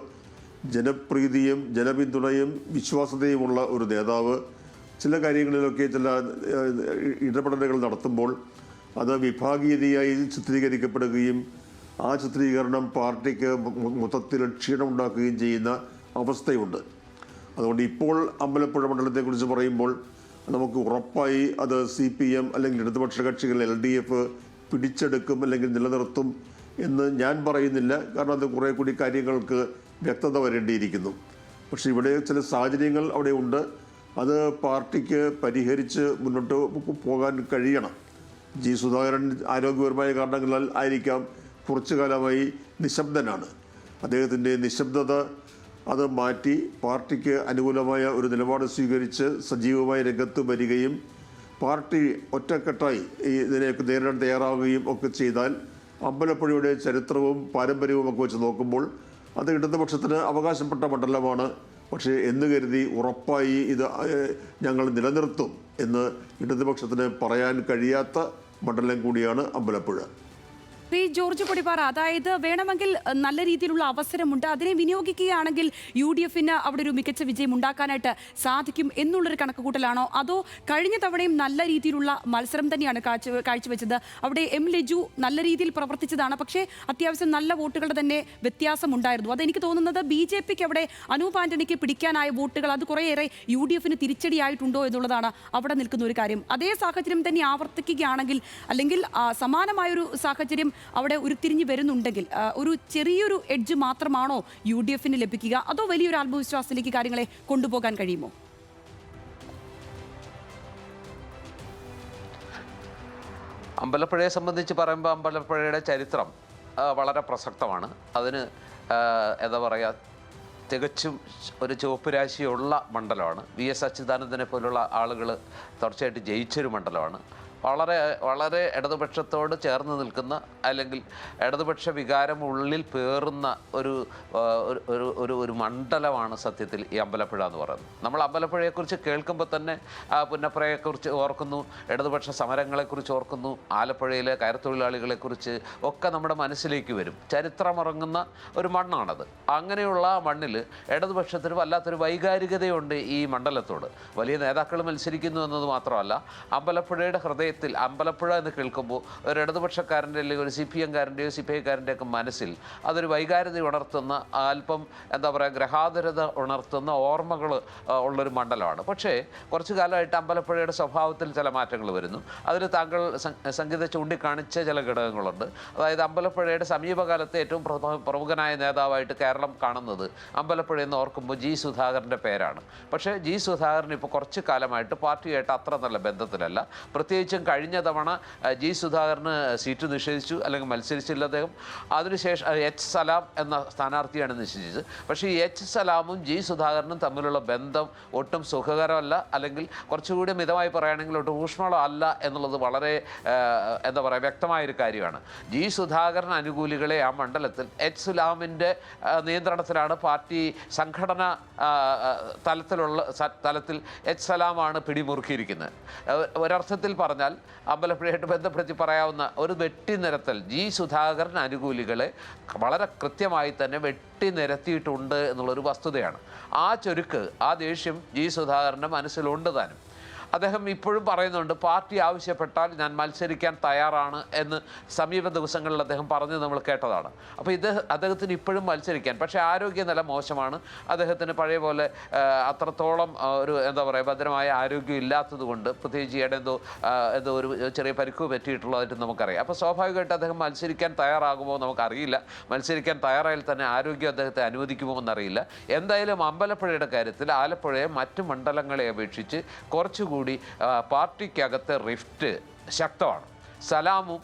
ജനപ്രീതിയും ജനപിന്തുണയും വിശ്വാസ്യതയുമുള്ള ഒരു നേതാവ്, ചില കാര്യങ്ങളിലൊക്കെ ചില ഇടപെടലുകൾ നടത്തുമ്പോൾ അത് വിഭാഗീയതയായി ചിത്രീകരിക്കപ്പെടുകയും ആ ചിത്രീകരണം പാർട്ടിക്ക് മൊത്തത്തിൽ ക്ഷീണമുണ്ടാക്കുകയും ചെയ്യുന്ന അവസ്ഥയുണ്ട്. അതുകൊണ്ട് ഇപ്പോൾ അമ്പലപ്പുഴ മണ്ഡലത്തെക്കുറിച്ച് പറയുമ്പോൾ നമുക്ക് ഉറപ്പായി അത് CPM അല്ലെങ്കിൽ ഇടതുപക്ഷ കക്ഷികൾ LDF പിടിച്ചെടുക്കും അല്ലെങ്കിൽ നിലനിർത്തും എന്ന് ഞാൻ പറയുന്നില്ല. കാരണം അത് കുറേ കൂടി കാര്യങ്ങൾക്ക് വ്യക്തത വരേണ്ടിയിരിക്കുന്നു. പക്ഷേ ഇവിടെ ചില സാഹചര്യങ്ങൾ അവിടെ ഉണ്ട്. അത് പാർട്ടിക്ക് പരിഹരിച്ച് മുന്നോട്ട് പോകാൻ കഴിയണം. ജി സുധാകരൻ ആരോഗ്യപരമായ കാരണങ്ങളാൽ ആയിരിക്കാം കുറച്ചു കാലമായി നിശബ്ദനാണ്. അദ്ദേഹത്തിൻ്റെ നിശബ്ദത അത് മാറ്റി പാർട്ടിക്ക് അനുകൂലമായ ഒരു നിലപാട് സ്വീകരിച്ച് സജീവമായ രംഗത്ത് വരികയും പാർട്ടി ഒറ്റക്കെട്ടായി ഇതിനെയൊക്കെ നേരിടാൻ തയ്യാറാവുകയും ഒക്കെ ചെയ്താൽ അമ്പലപ്പുഴയുടെ ചരിത്രവും പാരമ്പര്യവും ഒക്കെ വെച്ച് നോക്കുമ്പോൾ അത് ഇടതുപക്ഷത്തിന് അവകാശപ്പെട്ട മണ്ഡലമാണ്. പക്ഷേ എന്ന് കരുതി ഉറപ്പായി ഇത് ഞങ്ങൾ നിലനിർത്തും എന്ന് ഇടതുപക്ഷത്തിന് പറയാൻ കഴിയാത്ത മണ്ഡലം കൂടിയാണ് അമ്പലപ്പുഴ. ശ്രീ ജോർജ് കൊടിപ്പാറ, അതായത് വേണമെങ്കിൽ നല്ല രീതിയിലുള്ള അവസരമുണ്ട്, അതിനെ വിനിയോഗിക്കുകയാണെങ്കിൽ UDFന് അവിടെ ഒരു മികച്ച വിജയം ഉണ്ടാക്കാനായിട്ട് സാധിക്കും എന്നുള്ളൊരു കണക്കുകൂട്ടലാണോ? അതോ കഴിഞ്ഞ തവണയും നല്ല രീതിയിലുള്ള മത്സരം തന്നെയാണ് കാഴ്ചവെച്ചത്? അവിടെ M. ലജു നല്ല രീതിയിൽ പ്രവർത്തിച്ചതാണ്, പക്ഷേ അത്യാവശ്യം നല്ല വോട്ടുകളുടെ തന്നെ വ്യത്യാസമുണ്ടായിരുന്നു. അതെനിക്ക് തോന്നുന്നത് BJPക്ക് അവിടെ അനൂപ് ആന്റണിക്ക് പിടിക്കാനായ വോട്ടുകൾ അത് കുറേയേറെ UDFന് തിരിച്ചടിയായിട്ടുണ്ടോ എന്നുള്ളതാണ് അവിടെ നിൽക്കുന്ന ഒരു കാര്യം. അതേ സാഹചര്യം തന്നെ ആവർത്തിക്കുകയാണെങ്കിൽ അല്ലെങ്കിൽ സമാനമായൊരു സാഹചര്യം അവിടെ ഉരുത്തിരിഞ്ഞ് വരുന്നുണ്ടെങ്കിൽ ഒരു ചെറിയൊരു എഡ്ജ് മാത്രമാണോ UDFന് ലഭിക്കുക, അതോ വലിയൊരു ആത്മവിശ്വാസത്തിലേക്ക് കാര്യങ്ങളെ കൊണ്ടുപോകാൻ കഴിയുമോ? അമ്പലപ്പുഴയെ സംബന്ധിച്ച് പറയുമ്പോൾ അമ്പലപ്പുഴയുടെ ചരിത്രം വളരെ പ്രസക്തമാണ്. അതിന് എന്താ പറയുക, തികച്ചും ഒരു ചുവപ്പ് രാശിയുള്ള മണ്ഡലമാണ്. VS അച്യുതാനന്ദനെ പോലുള്ള ആളുകൾ തുടർച്ചയായിട്ട് ജയിച്ചൊരു മണ്ഡലമാണ്. വളരെ വളരെ ഇടതുപക്ഷത്തോട് ചേർന്ന് നിൽക്കുന്ന അല്ലെങ്കിൽ ഇടതുപക്ഷ വികാരം ഉള്ളിൽ പേറുന്ന ഒരു ഒരു ഒരു മണ്ഡലമാണ് സത്യത്തിൽ ഈ അമ്പലപ്പുഴ എന്ന് പറയുന്നത്. നമ്മൾ അമ്പലപ്പുഴയെക്കുറിച്ച് കേൾക്കുമ്പോൾ തന്നെ പുന്നപ്രയെക്കുറിച്ച് ഓർക്കുന്നു, ഇടതുപക്ഷ സമരങ്ങളെക്കുറിച്ച് ഓർക്കുന്നു, ആലപ്പുഴയിലെ കയർത്തൊഴിലാളികളെക്കുറിച്ച് ഒക്കെ നമ്മുടെ മനസ്സിലേക്ക് വരും. ചരിത്രമുറങ്ങുന്ന ഒരു മണ്ണാണത്. അങ്ങനെയുള്ള മണ്ണിൽ ഇടതുപക്ഷത്തിന് വല്ലാത്തൊരു വൈകാരികതയുണ്ട് ഈ മണ്ഡലത്തോട്. വലിയ നേതാക്കൾ മത്സരിക്കുന്നു എന്നത് മാത്രമല്ല, അമ്പലപ്പുഴയുടെ ഹൃദയം ഹൃദയത്തിൽ അമ്പലപ്പുഴ എന്ന് കേൾക്കുമ്പോൾ ഒരു ഇടതുപക്ഷക്കാരൻ്റെ അല്ലെങ്കിൽ ഒരു CPM-കാരൻ്റെയോ CPI-കാരൻ്റെയൊക്കെ മനസ്സിൽ അതൊരു വൈകാരികത ഉണർത്തുന്ന അല്പം എന്താ പറയുക ഗ്രഹാതുരത ഉണർത്തുന്ന ഓർമ്മകൾ ഉള്ളൊരു മണ്ഡലമാണ്. പക്ഷേ കുറച്ചു കാലമായിട്ട് അമ്പലപ്പുഴയുടെ സ്വഭാവത്തിൽ ചില മാറ്റങ്ങൾ വരുന്നു. അതിൽ താങ്കൾ സംഗീത ചൂണ്ടിക്കാണിച്ച ചില ഘടകങ്ങളുണ്ട്. അതായത് അമ്പലപ്പുഴയുടെ സമീപകാലത്തെ ഏറ്റവും പ്രമുഖനായ നേതാവായിട്ട് കേരളം കാണുന്നത് അമ്പലപ്പുഴ എന്ന് ഓർക്കുമ്പോൾ G. സുധാകരൻ്റെ പേരാണ്. പക്ഷേ G. സുധാകരൻ ഇപ്പോൾ കുറച്ച് കാലമായിട്ട് പാർട്ടിയായിട്ട് അത്ര നല്ല ബന്ധത്തിലല്ല. പ്രത്യേകിച്ചും കഴിഞ്ഞ തവണ G. സുധാകരന് സീറ്റ് നിഷേധിച്ചു, അല്ലെങ്കിൽ മത്സരിച്ചില്ല അദ്ദേഹം. അതിനുശേഷം H. സലാം എന്ന സ്ഥാനാർത്ഥിയാണ് നിശ്ചയിച്ചത്. പക്ഷേ ഈ H. സലാമും G. സുധാകരനും തമ്മിലുള്ള ബന്ധം ഒട്ടും സുഖകരമല്ല, അല്ലെങ്കിൽ കുറച്ചുകൂടി മിതമായി പറയുകയാണെങ്കിൽ ഒട്ടും ഊഷ്മളമല്ല എന്നുള്ളത് വളരെ എന്താ പറയുക വ്യക്തമായൊരു കാര്യമാണ്. G. സുധാകരൻ അനുകൂലികളെ ആ മണ്ഡലത്തിൽ H. സലാമിൻ്റെ നിയന്ത്രണത്തിലാണ് പാർട്ടി സംഘടന തലത്തിൽ H. സലാമാണ് പിടിമുറുക്കിയിരിക്കുന്നത്. ഒരർത്ഥത്തിൽ പറഞ്ഞാൽ അമ്പലപ്പുഴയായിട്ട് ബന്ധപ്പെടുത്തി പറയാവുന്ന ഒരു വെട്ടിനിരത്തൽ G. സുധാകരൻ അനുകൂലികളെ വളരെ കൃത്യമായി തന്നെ വെട്ടിനിരത്തിയിട്ടുണ്ട് എന്നുള്ളൊരു വസ്തുതയാണ്. ആ ചുരുക്ക്, ആ ദേഷ്യം G. സുധാകരൻ്റെ മനസ്സിലുണ്ട് താനും. അദ്ദേഹം ഇപ്പോഴും പറയുന്നുണ്ട് പാർട്ടി ആവശ്യപ്പെട്ടാൽ ഞാൻ മത്സരിക്കാൻ തയ്യാറാണ് എന്ന് സമീപ ദിവസങ്ങളിൽ അദ്ദേഹം പറഞ്ഞ് നമ്മൾ കേട്ടതാണ്. അപ്പോൾ അദ്ദേഹത്തിന് ഇപ്പോഴും മത്സരിക്കാൻ, പക്ഷേ ആരോഗ്യനില മോശമാണ്. അദ്ദേഹത്തിന് പഴയ പോലെ അത്രത്തോളം ഒരു എന്താ പറയുക ഭദ്രമായ ആരോഗ്യം ഇല്ലാത്തത് കൊണ്ട്, പ്രത്യേകിച്ച് എന്തോ ഒരു ചെറിയ പരിക്ക് പറ്റിയിട്ടുള്ളതായിട്ട് നമുക്കറിയാം. അപ്പോൾ സ്വാഭാവികമായിട്ട് അദ്ദേഹം മത്സരിക്കാൻ തയ്യാറാകുമോ നമുക്കറിയില്ല. മത്സരിക്കാൻ തയ്യാറായാൽ തന്നെ ആരോഗ്യം അദ്ദേഹത്തെ അനുവദിക്കുമോ എന്നറിയില്ല. എന്തായാലും അമ്പലപ്പുഴയുടെ കാര്യത്തിൽ ആലപ്പുഴയെ മറ്റു മണ്ഡലങ്ങളെ അപേക്ഷിച്ച് കുറച്ചുകൂടി പാർട്ടിക്കകത്തെ റിഫ്റ്റ് ശക്തമാണ്. സലാമും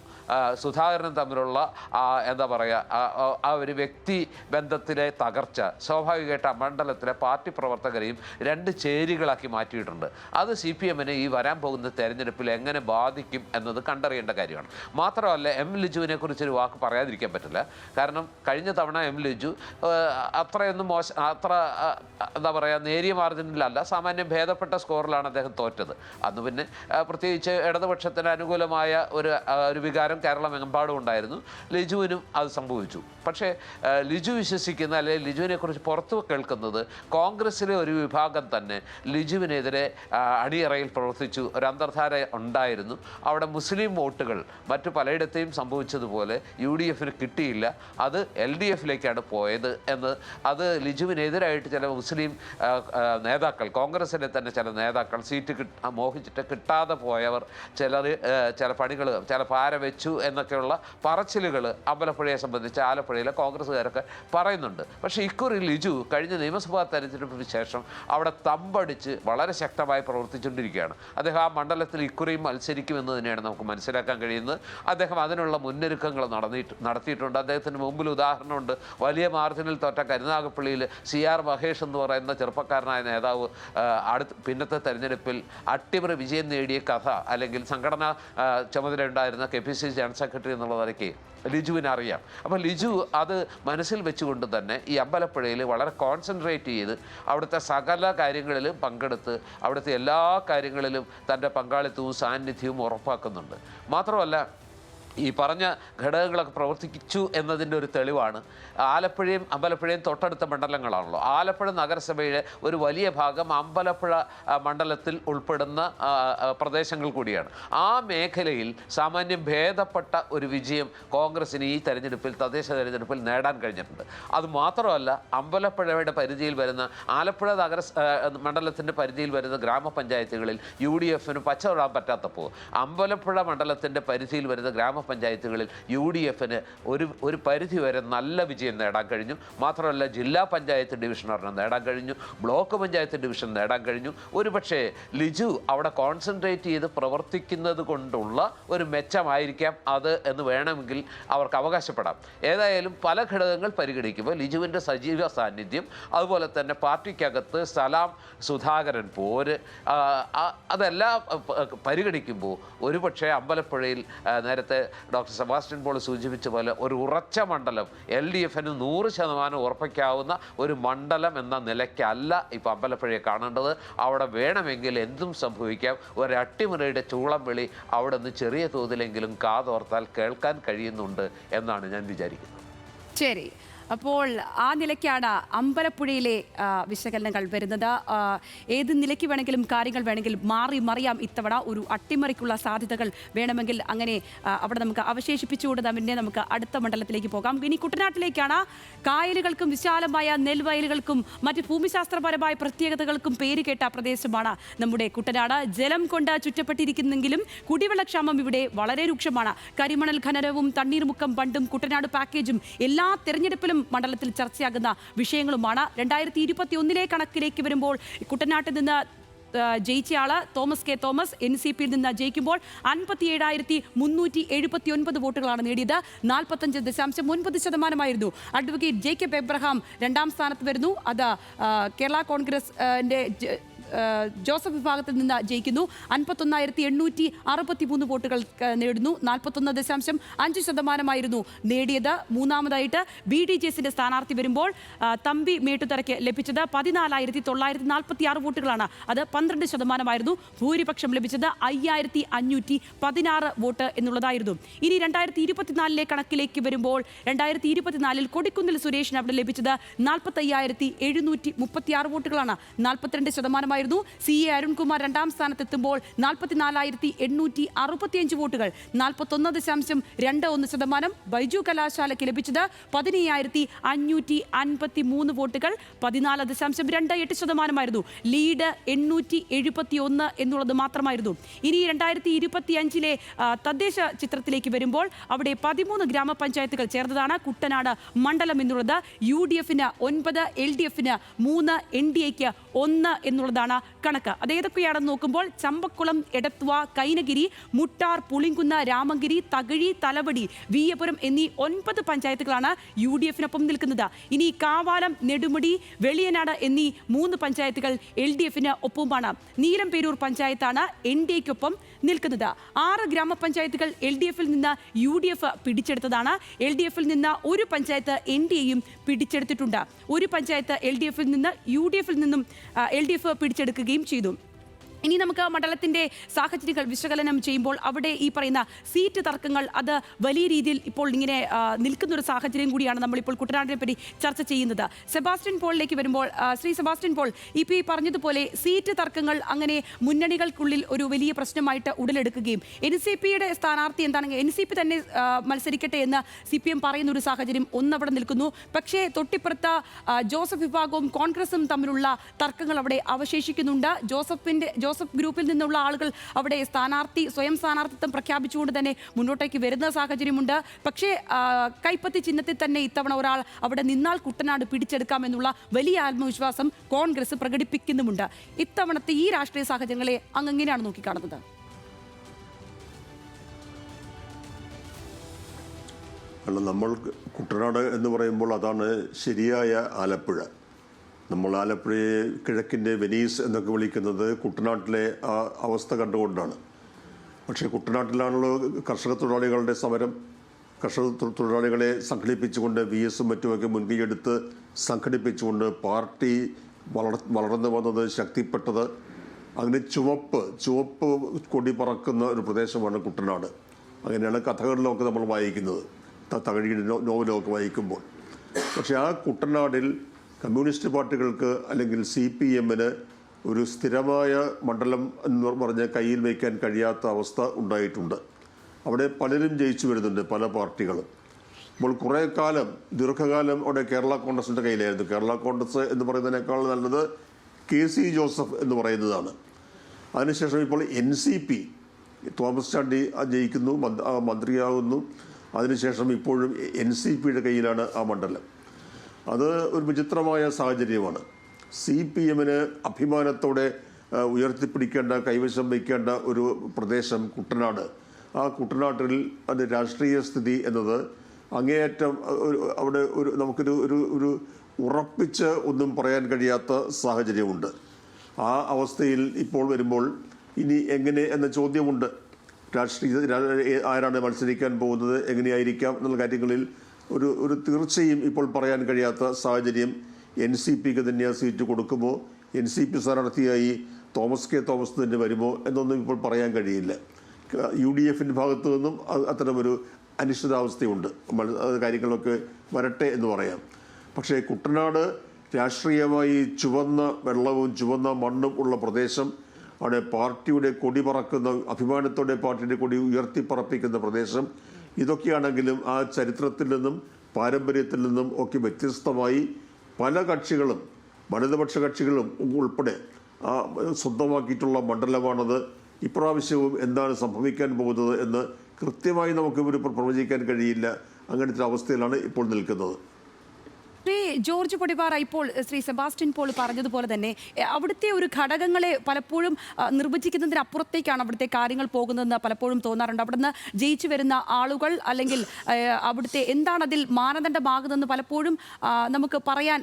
സുധാകരനും തമ്മിലുള്ള എന്താ പറയുക ആ ഒരു വ്യക്തി ബന്ധത്തിലെ തകർച്ച സ്വാഭാവികമായിട്ട് ആ മണ്ഡലത്തിലെ പാർട്ടി പ്രവർത്തകരെയും രണ്ട് ചേരികളാക്കി മാറ്റിയിട്ടുണ്ട്. അത് CPM-നെ ഈ വരാൻ പോകുന്ന തെരഞ്ഞെടുപ്പിൽ എങ്ങനെ ബാധിക്കും എന്നത് കണ്ടറിയേണ്ട കാര്യമാണ്. മാത്രമല്ല M. ലിജുവിനെ കുറിച്ചൊരു വാക്ക് പറയാതിരിക്കാൻ പറ്റില്ല. കാരണം കഴിഞ്ഞ തവണ M. ലിജു അത്രയൊന്നും അത്ര എന്താ പറയുക നേരിയ മാർജിനിലല്ല, സാമാന്യം ഭേദപ്പെട്ട സ്കോറിലാണ് അദ്ദേഹം തോറ്റത്. അന്ന് പിന്നെ പ്രത്യേകിച്ച് ഇടതുപക്ഷത്തിന് അനുകൂലമായ ഒരു വികാരം കേരളമെമ്പാടും ഉണ്ടായിരുന്നു. ലിജുവിനും അത് സംഭവിച്ചു. പക്ഷേ ലിജു വിശ്വസിക്കുന്ന, അല്ലെങ്കിൽ ലിജുവിനെക്കുറിച്ച് പുറത്തു കേൾക്കുന്നത് കോൺഗ്രസ്സിലെ ഒരു വിഭാഗം തന്നെ ലിജുവിനെതിരെ അണിയറയിൽ പ്രവർത്തിച്ചു, ഒരു അന്തർധാര ഉണ്ടായിരുന്നു. അവിടെ മുസ്ലിം വോട്ടുകൾ മറ്റു പലയിടത്തെയും സംഭവിച്ചതുപോലെ UDF-ന് കിട്ടിയില്ല, അത് LDF-ലേക്കാണ് പോയത് എന്ന്, അത് ലിജുവിനെതിരായിട്ട് ചില മുസ്ലിം നേതാക്കൾ, കോൺഗ്രസ്സിലെ തന്നെ ചില നേതാക്കൾ സീറ്റ് മോഹിച്ചിട്ട് കിട്ടാതെ പോയവർ ചില പണികൾ ചില പാര വെച്ചു എന്നൊക്കെയുള്ള പറച്ചിലുകൾ അമ്പലപ്പുഴയെ സംബന്ധിച്ച് ആലപ്പുഴയിലെ കോൺഗ്രസ്സുകാരൊക്കെ പറയുന്നുണ്ട്. പക്ഷേ ഇക്കുറി ലിജു കഴിഞ്ഞ നിയമസഭാ തെരഞ്ഞെടുപ്പിന് ശേഷം അവിടെ തമ്പടിച്ച് വളരെ ശക്തമായി പ്രവർത്തിച്ചുകൊണ്ടിരിക്കുകയാണ്. അദ്ദേഹം ആ മണ്ഡലത്തിൽ ഇക്കുറിയും മത്സരിക്കുമെന്ന് തന്നെയാണ് നമുക്ക് മനസ്സിലാക്കാൻ കഴിയുന്നത്. അദ്ദേഹം അതിനുള്ള മുന്നൊരുക്കങ്ങൾ നടത്തിയിട്ടുണ്ട്. അദ്ദേഹത്തിന് മുമ്പിൽ ഉദാഹരണമുണ്ട്. വലിയ മാർജിനിൽ തോറ്റ കരുനാഗപ്പള്ളിയിൽ CR മഹേഷ് എന്ന് പറയുന്ന ചെറുപ്പക്കാരനായ നേതാവ് പിന്നത്തെ തെരഞ്ഞെടുപ്പിൽ അട്ടിമറി വിജയം നേടിയ കഥ, അല്ലെങ്കിൽ സംഘടനാ ചുമതലയുണ്ടായിരുന്ന KPCC ജനറൽ സെക്രട്ടറി എന്നുള്ള നിലയ്ക്ക് ലിജുവിനെ അറിയാം. അപ്പോൾ ലിജു അത് മനസ്സിൽ വെച്ചുകൊണ്ട് തന്നെ ഈ അമ്പലപ്പുഴയിൽ വളരെ കോൺസെൻട്രേറ്റ് ചെയ്ത് അവിടുത്തെ സകല കാര്യങ്ങളിലും പങ്കെടുത്ത് അവിടുത്തെ എല്ലാ കാര്യങ്ങളിലും തൻ്റെ പങ്കാളിത്തവും സാന്നിധ്യവും ഉറപ്പാക്കുന്നുണ്ട്. മാത്രമല്ല ഈ പറഞ്ഞ ഘടകങ്ങളൊക്കെ പ്രവർത്തിച്ചു എന്നതിൻ്റെ ഒരു തെളിവാണ് ആലപ്പുഴയും അമ്പലപ്പുഴയും തൊട്ടടുത്ത മണ്ഡലങ്ങളാണല്ലോ. ആലപ്പുഴ നഗരസഭയുടെ ഒരു വലിയ ഭാഗം അമ്പലപ്പുഴ മണ്ഡലത്തിൽ ഉൾപ്പെടുന്ന പ്രദേശങ്ങൾ കൂടിയാണ്. ആ മേഖലയിൽ സാമാന്യം ഭേദപ്പെട്ട ഒരു വിജയം കോൺഗ്രസിന് ഈ തെരഞ്ഞെടുപ്പിൽ, തദ്ദേശ തെരഞ്ഞെടുപ്പിൽ നേടാൻ കഴിഞ്ഞിട്ടുണ്ട്. അതുമാത്രമല്ല, അമ്പലപ്പുഴയുടെ പരിധിയിൽ വരുന്ന ആലപ്പുഴ മണ്ഡലത്തിൻ്റെ പരിധിയിൽ വരുന്ന ഗ്രാമപഞ്ചായത്തുകളിൽ UDF-ന് പച്ച തൊടാൻ പറ്റാത്തപ്പോൾ അമ്പലപ്പുഴ മണ്ഡലത്തിൻ്റെ പരിധിയിൽ വരുന്ന ഗ്രാമപഞ്ചായത്തുകളിൽ UDF-ന് ഒരു പരിധി വരെ നല്ല വിജയം നേടാൻ കഴിഞ്ഞു. മാത്രമല്ല, ജില്ലാ പഞ്ചായത്ത് ഡിവിഷൻ ഒരെണ്ണം നേടാൻ കഴിഞ്ഞു, ബ്ലോക്ക് പഞ്ചായത്ത് ഡിവിഷൻ നേടാൻ കഴിഞ്ഞു. ഒരുപക്ഷെ ലിജു അവിടെ കോൺസെൻട്രേറ്റ് ചെയ്ത് പ്രവർത്തിക്കുന്നത് കൊണ്ടുള്ള ഒരു മെച്ചമായിരിക്കാം അത് എന്ന് വേണമെങ്കിൽ അവർക്ക് അവകാശപ്പെടാം. ഏതായാലും പല ഘടകങ്ങൾ പരിഗണിക്കുമ്പോൾ ലിജുവിൻ്റെ സജീവ സാന്നിധ്യം, അതുപോലെ തന്നെ പാർട്ടിക്കകത്ത് സലാം സുധാകരൻ പോര്, അതെല്ലാം പരിഗണിക്കുമ്പോൾ ഒരുപക്ഷെ അമ്പലപ്പുഴയിൽ നേരത്തെ ഡോക്ടർ സെബാസ്റ്റ്യൻ പോൾ സൂചിപ്പിച്ച പോലെ ഒരു ഉറച്ച മണ്ഡലം, LDF-ന് 100% ഉറപ്പിക്കാവുന്ന ഒരു മണ്ഡലം എന്ന നിലയ്ക്കല്ല ഇപ്പോൾ അമ്പലപ്പുഴയെ കാണേണ്ടത്. അവിടെ വേണമെങ്കിൽ എന്തും സംഭവിക്കാം. ഒരു അട്ടിമറിയുടെ ചൂളം വിളി അവിടെ നിന്ന് ചെറിയ തോതിലെങ്കിലും കാതോർത്താൽ കേൾക്കാൻ കഴിയുന്നുണ്ട് എന്നാണ് ഞാൻ വിചാരിക്കുന്നത്. ശരി, അപ്പോൾ ആ നിലയ്ക്കാണ് അമ്പലപ്പുഴയിലെ വിശകലനങ്ങൾ വരുന്നത്. ഏത് നിലയ്ക്ക് വേണമെങ്കിലും കാര്യങ്ങൾ വേണമെങ്കിൽ മാറി മറിയാം. ഇത്തവണ ഒരു അട്ടിമറിക്കുള്ള സാധ്യതകൾ വേണമെങ്കിൽ അങ്ങനെ അവിടെ നമുക്ക് അവശേഷിപ്പിച്ചുകൊണ്ട് തന്നെ നമുക്ക് അടുത്ത മണ്ഡലത്തിലേക്ക് പോകാം. ഇനി കുട്ടനാട്ടിലേക്കാണ്. കായലുകൾക്കും വിശാലമായ നെൽവയലുകൾക്കും മറ്റ് ഭൂമിശാസ്ത്രപരമായ പ്രത്യേകതകൾക്കും പേര് കേട്ട പ്രദേശമാണ് നമ്മുടെ കുട്ടനാട്. ജലം കൊണ്ട് ചുറ്റപ്പെട്ടിരിക്കുന്നെങ്കിലും കുടിവെള്ളക്ഷാമം ഇവിടെ വളരെ രൂക്ഷമാണ്. കരിമണൽ ഖനനവും തണ്ണീർമുക്കം ബണ്ടും കുട്ടനാട് പാക്കേജും എല്ലാ തെരഞ്ഞെടുപ്പിലും മണ്ഡലത്തിൽ ചർച്ചയാകുന്ന വിഷയങ്ങളുമാണ്. 2021 കണക്കിലേക്ക് വരുമ്പോൾ കുട്ടനാട്ടിൽ നിന്ന് ജയിച്ചയാള് തോമസ് കെ തോമസ് NCPയിൽ നിന്ന് ജയിക്കുമ്പോൾ 57,379 വോട്ടുകളാണ് നേടിയത്. 45.9% അഡ്വക്കേറ്റ് ജേക്കബ് എബ്രഹാം രണ്ടാം സ്ഥാനത്ത് വരുന്നു. അത് കേരള കോൺഗ്രസിന്റെ ജോസഫ് വിഭാഗത്തിൽ നിന്ന് ജയിക്കുന്നു. 51,863 വോട്ടുകൾ നേടുന്നു. 41.5% നേടിയത്. മൂന്നാമതായിട്ട് BDJസിന്റെ സ്ഥാനാർത്ഥി വരുമ്പോൾ തമ്പി മേട്ടുതറയ്ക്ക് ലഭിച്ചത് 14,946 വോട്ടുകളാണ്. അത് 12%. ഭൂരിപക്ഷം ലഭിച്ചത് 5,516 വോട്ട് എന്നുള്ളതായിരുന്നു. ഇനി 2024 കണക്കിലേക്ക് വരുമ്പോൾ 2024 കൊടിക്കുന്നിൽ സുരേഷിന് അവിടെ ലഭിച്ചത് 45,736 വോട്ടുകളാണ്. 42%. CA അരുൺകുമാർ രണ്ടാം സ്ഥാനത്തെത്തുമ്പോൾ 44,865 വോട്ടുകൾ, 41.21%. ബൈജു കലാശാലയ്ക്ക് ലഭിച്ചത് 15,553 വോട്ടുകൾ, 14.28%. ലീഡ് 871 എന്നുള്ളത് മാത്രമായിരുന്നു. ഇനി 2025 തദ്ദേശ ചിത്രത്തിലേക്ക് വരുമ്പോൾ അവിടെ 13 ഗ്രാമപഞ്ചായത്തുകൾ ചേർന്നതാണ് കുട്ടനാട് മണ്ഡലം എന്നുള്ളത്. UDFന് 9, LDFന് 3, NDAക്ക് 1 എന്നുള്ളതാണ് കണക്ക്. അതേതൊക്കെയാണെന്ന് നോക്കുമ്പോൾ ചമ്പക്കുളം, എടത്വ, കൈനഗിരി, മുട്ടാർ, പുളിങ്കുന്ന്, രാമങ്കിരി, തകഴി, തലവടി, വീയപുരം എന്നീ 9 പഞ്ചായത്തുകളാണ് UDFനൊപ്പം നിൽക്കുന്നത്. ഇനി കാവാലം, നെടുമുടി, വെളിയനാട് എന്നീ 3 പഞ്ചായത്തുകൾ LDFന് ഒപ്പവുമാണ്. നീലംപേരൂർ പഞ്ചായത്താണ് NDAക്കൊപ്പം നിൽക്കുന്നത്. 6 ഗ്രാമപഞ്ചായത്തുകൾ LDFിൽ നിന്ന് UDF പിടിച്ചെടുത്തതാണ്. LDFിൽ നിന്ന് ഒരു പഞ്ചായത്ത് NDAയും പിടിച്ചെടുത്തിട്ടുണ്ട്. ഒരു പഞ്ചായത്ത് LDFിൽ നിന്ന് UDFിൽ നിന്നും LDF പിടിച്ചെടുക്കുകയും ചെയ്തു. ഇനി നമുക്ക് മണ്ഡലത്തിന്റെ സാഹചര്യങ്ങൾ വിശകലനം ചെയ്യുമ്പോൾ അവിടെ ഈ പറയുന്ന സീറ്റ് തർക്കങ്ങൾ അത് വലിയ രീതിയിൽ ഇപ്പോൾ ഇങ്ങനെ നിൽക്കുന്ന ഒരു സാഹചര്യം കൂടിയാണ് നമ്മളിപ്പോൾ കുട്ടനാടിനെ പറ്റി ചർച്ച ചെയ്യുന്നത്. സെബാസ്റ്റ്യൻ പോളിലേക്ക് വരുമ്പോൾ, ശ്രീ സെബാസ്റ്റ്യൻ പോൾ, ഇപ്പോൾ ഈ പറഞ്ഞതുപോലെ സീറ്റ് തർക്കങ്ങൾ അങ്ങനെ മുന്നണികൾക്കുള്ളിൽ ഒരു വലിയ പ്രശ്നമായിട്ട് ഉടലെടുക്കുകയും NCPയുടെ സ്ഥാനാർത്ഥി എന്താണെങ്കിൽ NCP തന്നെ മത്സരിക്കട്ടെ എന്ന് CPM പറയുന്ന ഒരു സാഹചര്യം ഒന്നവിടെ നിൽക്കുന്നു. പക്ഷേ തൊട്ടിപ്പുറത്ത് ജോസഫ് വിഭാഗവും കോൺഗ്രസും തമ്മിലുള്ള തർക്കങ്ങൾ അവിടെ അവശേഷിക്കുന്നുണ്ട്. ജോസഫ് ഗ്രൂപ്പിൽ നിന്നുള്ള ആളുകൾ അവിടെ സ്വയം സ്ഥാനാർത്ഥിത്വം പ്രഖ്യാപിച്ചുകൊണ്ട് തന്നെ മുന്നോട്ടേക്ക് വരുന്ന സാഹചര്യമുണ്ട്. പക്ഷേ കൈപ്പത്തി ചിഹ്നത്തിൽ തന്നെ ഇത്തവണ ഒരാൾ അവിടെ നിന്നാൽ കുട്ടനാട് പിടിച്ചെടുക്കാമെന്നുള്ള വലിയ ആത്മവിശ്വാസം കോൺഗ്രസ് പ്രകടിപ്പിക്കുന്നുമുണ്ട്. ഇത്തവണത്തെ ഈ രാഷ്ട്രീയ സാഹചര്യങ്ങളെ അങ്ങ് എങ്ങനെയാണ് നോക്കിക്കാണുന്നത്? അല്ല, നമ്മൾ കുട്ടനാട് എന്ന് പറയുമ്പോൾ അതാണ് ശരിയായ ആലപ്പുഴ. നമ്മൾ ആലപ്പുഴയെ കിഴക്കിൻ്റെ വെനീസ് എന്നൊക്കെ വിളിക്കുന്നത് കുട്ടനാട്ടിലെ ആ അവസ്ഥ കണ്ടുകൊണ്ടാണ്. പക്ഷേ കുട്ടനാട്ടിലാണല്ലോ കർഷക തൊഴിലാളികളുടെ സമരം. കർഷക തൊഴിലാളികളെ സംഘടിപ്പിച്ചുകൊണ്ട് VSും മറ്റുമൊക്കെ മുൻകൈയെടുത്ത് സംഘടിപ്പിച്ചുകൊണ്ട് പാർട്ടി വളർന്നു വന്നത്, ശക്തിപ്പെട്ടത്. അങ്ങനെ ചുവപ്പ് കൊടി പറക്കുന്ന ഒരു പ്രദേശമാണ് കുട്ടനാട്. അങ്ങനെയാണ് കഥകളിലൊക്കെ നമ്മൾ വായിക്കുന്നത്, തകഴിയുടെ നോവലൊക്കെ വായിക്കുമ്പോൾ. പക്ഷേ ആ കുട്ടനാടിൽ കമ്മ്യൂണിസ്റ്റ് പാർട്ടികൾക്ക് അല്ലെങ്കിൽ CPMന് ഒരു സ്ഥിരമായ മണ്ഡലം എന്ന് പറഞ്ഞ് കയ്യിൽ വയ്ക്കാൻ കഴിയാത്ത അവസ്ഥ ഉണ്ടായിട്ടുണ്ട്. അവിടെ പലരും ജയിച്ചു വരുന്നുണ്ട്, പല പാർട്ടികളും. അപ്പോൾ കുറേ കാലം, ദീർഘകാലം അവിടെ കേരള കോൺഗ്രസിൻ്റെ കയ്യിലായിരുന്നു. കേരള കോൺഗ്രസ് എന്ന് പറയുന്നതിനേക്കാൾ നല്ലത് KC ജോസഫ് എന്ന് പറയുന്നതാണ്. അതിനുശേഷം ഇപ്പോൾ NCP, തോമസ് ചാണ്ടി ജയിക്കുന്നു, മന്ത്രിയാകുന്നു. അതിനുശേഷം ഇപ്പോഴും NCPയുടെ കയ്യിലാണ് ആ മണ്ഡലം. അത് ഒരു വിചിത്രമായ സാഹചര്യമാണ്. CPMന് അഭിമാനത്തോടെ ഉയർത്തിപ്പിടിക്കേണ്ട, കൈവശം വയ്ക്കേണ്ട ഒരു പ്രദേശം കുട്ടനാട്. ആ കുട്ടനാട്ടിൽ അതിൻ്റെ രാഷ്ട്രീയ സ്ഥിതി എന്നത് അങ്ങേയറ്റം അവിടെ നമുക്കൊരു ഉറപ്പിച്ച് ഒന്നും പറയാൻ കഴിയാത്ത സാഹചര്യമുണ്ട്. ആ അവസ്ഥയിൽ ഇപ്പോൾ വരുമ്പോൾ ഇനി എങ്ങനെ എന്ന ചോദ്യമുണ്ട്. ആരാണ് മത്സരിക്കാൻ പോകുന്നത്, എങ്ങനെയായിരിക്കാം എന്നുള്ള കാര്യങ്ങളിൽ ഒരു തീർച്ചയും ഇപ്പോൾ പറയാൻ കഴിയാത്ത സാഹചര്യം. NCPക്ക് തന്നെ ആ സീറ്റ് കൊടുക്കുമോ, NCP സ്ഥാനാർത്ഥിയായി തോമസ് കെ തോമസ് തന്നെ വരുമോ എന്നൊന്നും ഇപ്പോൾ പറയാൻ കഴിയില്ല. UDFിൻ്റെ ഭാഗത്തു നിന്നും അത്തരമൊരു അനിശ്ചിതാവസ്ഥയുണ്ട്. കാര്യങ്ങളൊക്കെ വരട്ടെ എന്ന് പറയാം. പക്ഷേ കുട്ടനാട് രാഷ്ട്രീയമായി ചുവന്ന വെള്ളവും ചുവന്ന മണ്ണും ഉള്ള പ്രദേശം, അവിടെ പാർട്ടിയുടെ കൊടി പറക്കുന്ന, അഭിമാനത്തോടെ പാർട്ടിയുടെ കൊടി ഉയർത്തിപ്പറപ്പിക്കുന്ന പ്രദേശം, ഇതൊക്കെയാണെങ്കിലും ആ ചരിത്രത്തിൽ നിന്നും പാരമ്പര്യത്തിൽ നിന്നും ഒക്കെ വ്യത്യസ്തമായി പല കക്ഷികളും, വലതുപക്ഷ കക്ഷികളും ഉൾപ്പെടെ സ്വന്തമാക്കിയിട്ടുള്ള മണ്ഡലമാണത്. ഇപ്രാവശ്യവും എന്താണ് സംഭവിക്കാൻ പോകുന്നത് എന്ന് കൃത്യമായി നമുക്ക് പ്രവചിക്കാൻ കഴിയില്ല. അങ്ങനത്തെ അവസ്ഥയിലാണ് ഇപ്പോൾ നിൽക്കുന്നത്. ശ്രീ ജോർജ് പൊടിപാറ, ഇപ്പോൾ ശ്രീ സെബാസ്റ്റ്യൻ പോൾ പറഞ്ഞതുപോലെ തന്നെ അവിടുത്തെ ഒരു ഘടകങ്ങളെ പലപ്പോഴും നിർവചിക്കുന്നതിന് അപ്പുറത്തേക്കാണ് അവിടുത്തെ കാര്യങ്ങൾ പോകുന്നതെന്ന് പലപ്പോഴും തോന്നാറുണ്ട്. അവിടുന്ന് ജയിച്ചു വരുന്ന ആളുകൾ അല്ലെങ്കിൽ അവിടുത്തെ എന്താണ് അതിൽ മാനദണ്ഡമാകുന്നതെന്ന് പലപ്പോഴും നമുക്ക് പറയാൻ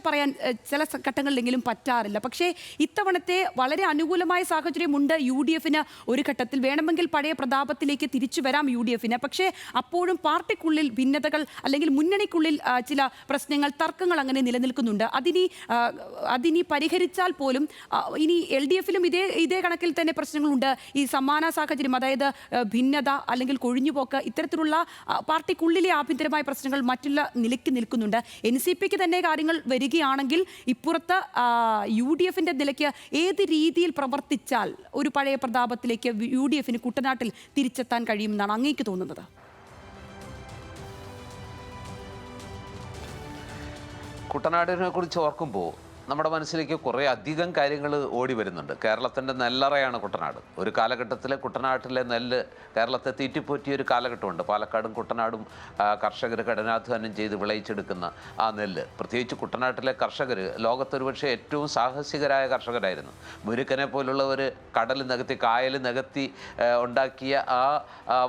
പറയാൻ ചില ഘട്ടങ്ങളിലെങ്കിലും പറ്റാറില്ല. പക്ഷേ ഇത്തവണത്തെ വളരെ അനുകൂലമായ സാഹചര്യമുണ്ട് UDF-ന്. ഒരു ഘട്ടത്തിൽ വേണമെങ്കിൽ പഴയ പ്രതാപത്തിലേക്ക് തിരിച്ചു വരാം UDF-ന്. പക്ഷേ അപ്പോഴും പാർട്ടിക്കുള്ളിൽ ഭിന്നതകൾ അല്ലെങ്കിൽ മുന്നണിക്കുള്ളിൽ ചില പ്രശ്നങ്ങൾ, തർക്കങ്ങൾ അങ്ങനെ നിലനിൽക്കുന്നുണ്ട്. അതിനി പരിഹരിച്ചാൽ പോലും ഇനി LDF-ലും ഇതേ കണക്കിൽ തന്നെ പ്രശ്നങ്ങളുണ്ട്. ഈ സമാന സാഹചര്യം, അതായത് ഭിന്നത അല്ലെങ്കിൽ കൊഴിഞ്ഞുപോക്ക്, ഇത്തരത്തിലുള്ള പാർട്ടിക്കുള്ളിലെ ആഭ്യന്തരമായ പ്രശ്നങ്ങൾ മറ്റുള്ള നിലയ്ക്ക് നിൽക്കുന്നുണ്ട്. NCPക്ക് തന്നെ കാര്യങ്ങൾ വരികയാണെങ്കിൽ ഇപ്പുറത്ത് UDF-ന്റെ നിലയ്ക്ക് ഏത് രീതിയിൽ പ്രവർത്തിച്ചാൽ ഒരു പഴയ പ്രതാപത്തിലേക്ക് UDF-ന് കുട്ടനാട്ടിൽ തിരിച്ചെത്താൻ കഴിയുമെന്നാണ് അങ്ങേക്ക് തോന്നുന്നത്? കുട്ടനാടിനെ കുറിച്ച് ഓർക്കുമ്പോൾ നമ്മുടെ മനസ്സിലേക്ക് കുറേ അധികം കാര്യങ്ങൾ ഓടി വരുന്നുണ്ട്. കേരളത്തിൻ്റെ നെല്ലറയാണ് കുട്ടനാട്. ഒരു കാലഘട്ടത്തിൽ കുട്ടനാട്ടിലെ നെല്ല് കേരളത്തെ തീറ്റിപ്പോറ്റിയ ഒരു കാലഘട്ടമുണ്ട്. പാലക്കാടും കുട്ടനാടും കർഷകർ കഠിനാധ്വാനം ചെയ്ത് വിളയിച്ചെടുക്കുന്ന ആ നെല്ല്, പ്രത്യേകിച്ച് കുട്ടനാട്ടിലെ കർഷകർ ലോകത്തൊരു പക്ഷേ ഏറ്റവും സാഹസികരായ കർഷകരായിരുന്നു. മുരുക്കനെ പോലുള്ളവർ കടൽ നികത്തി, കായൽ നികത്തി ഉണ്ടാക്കിയ ആ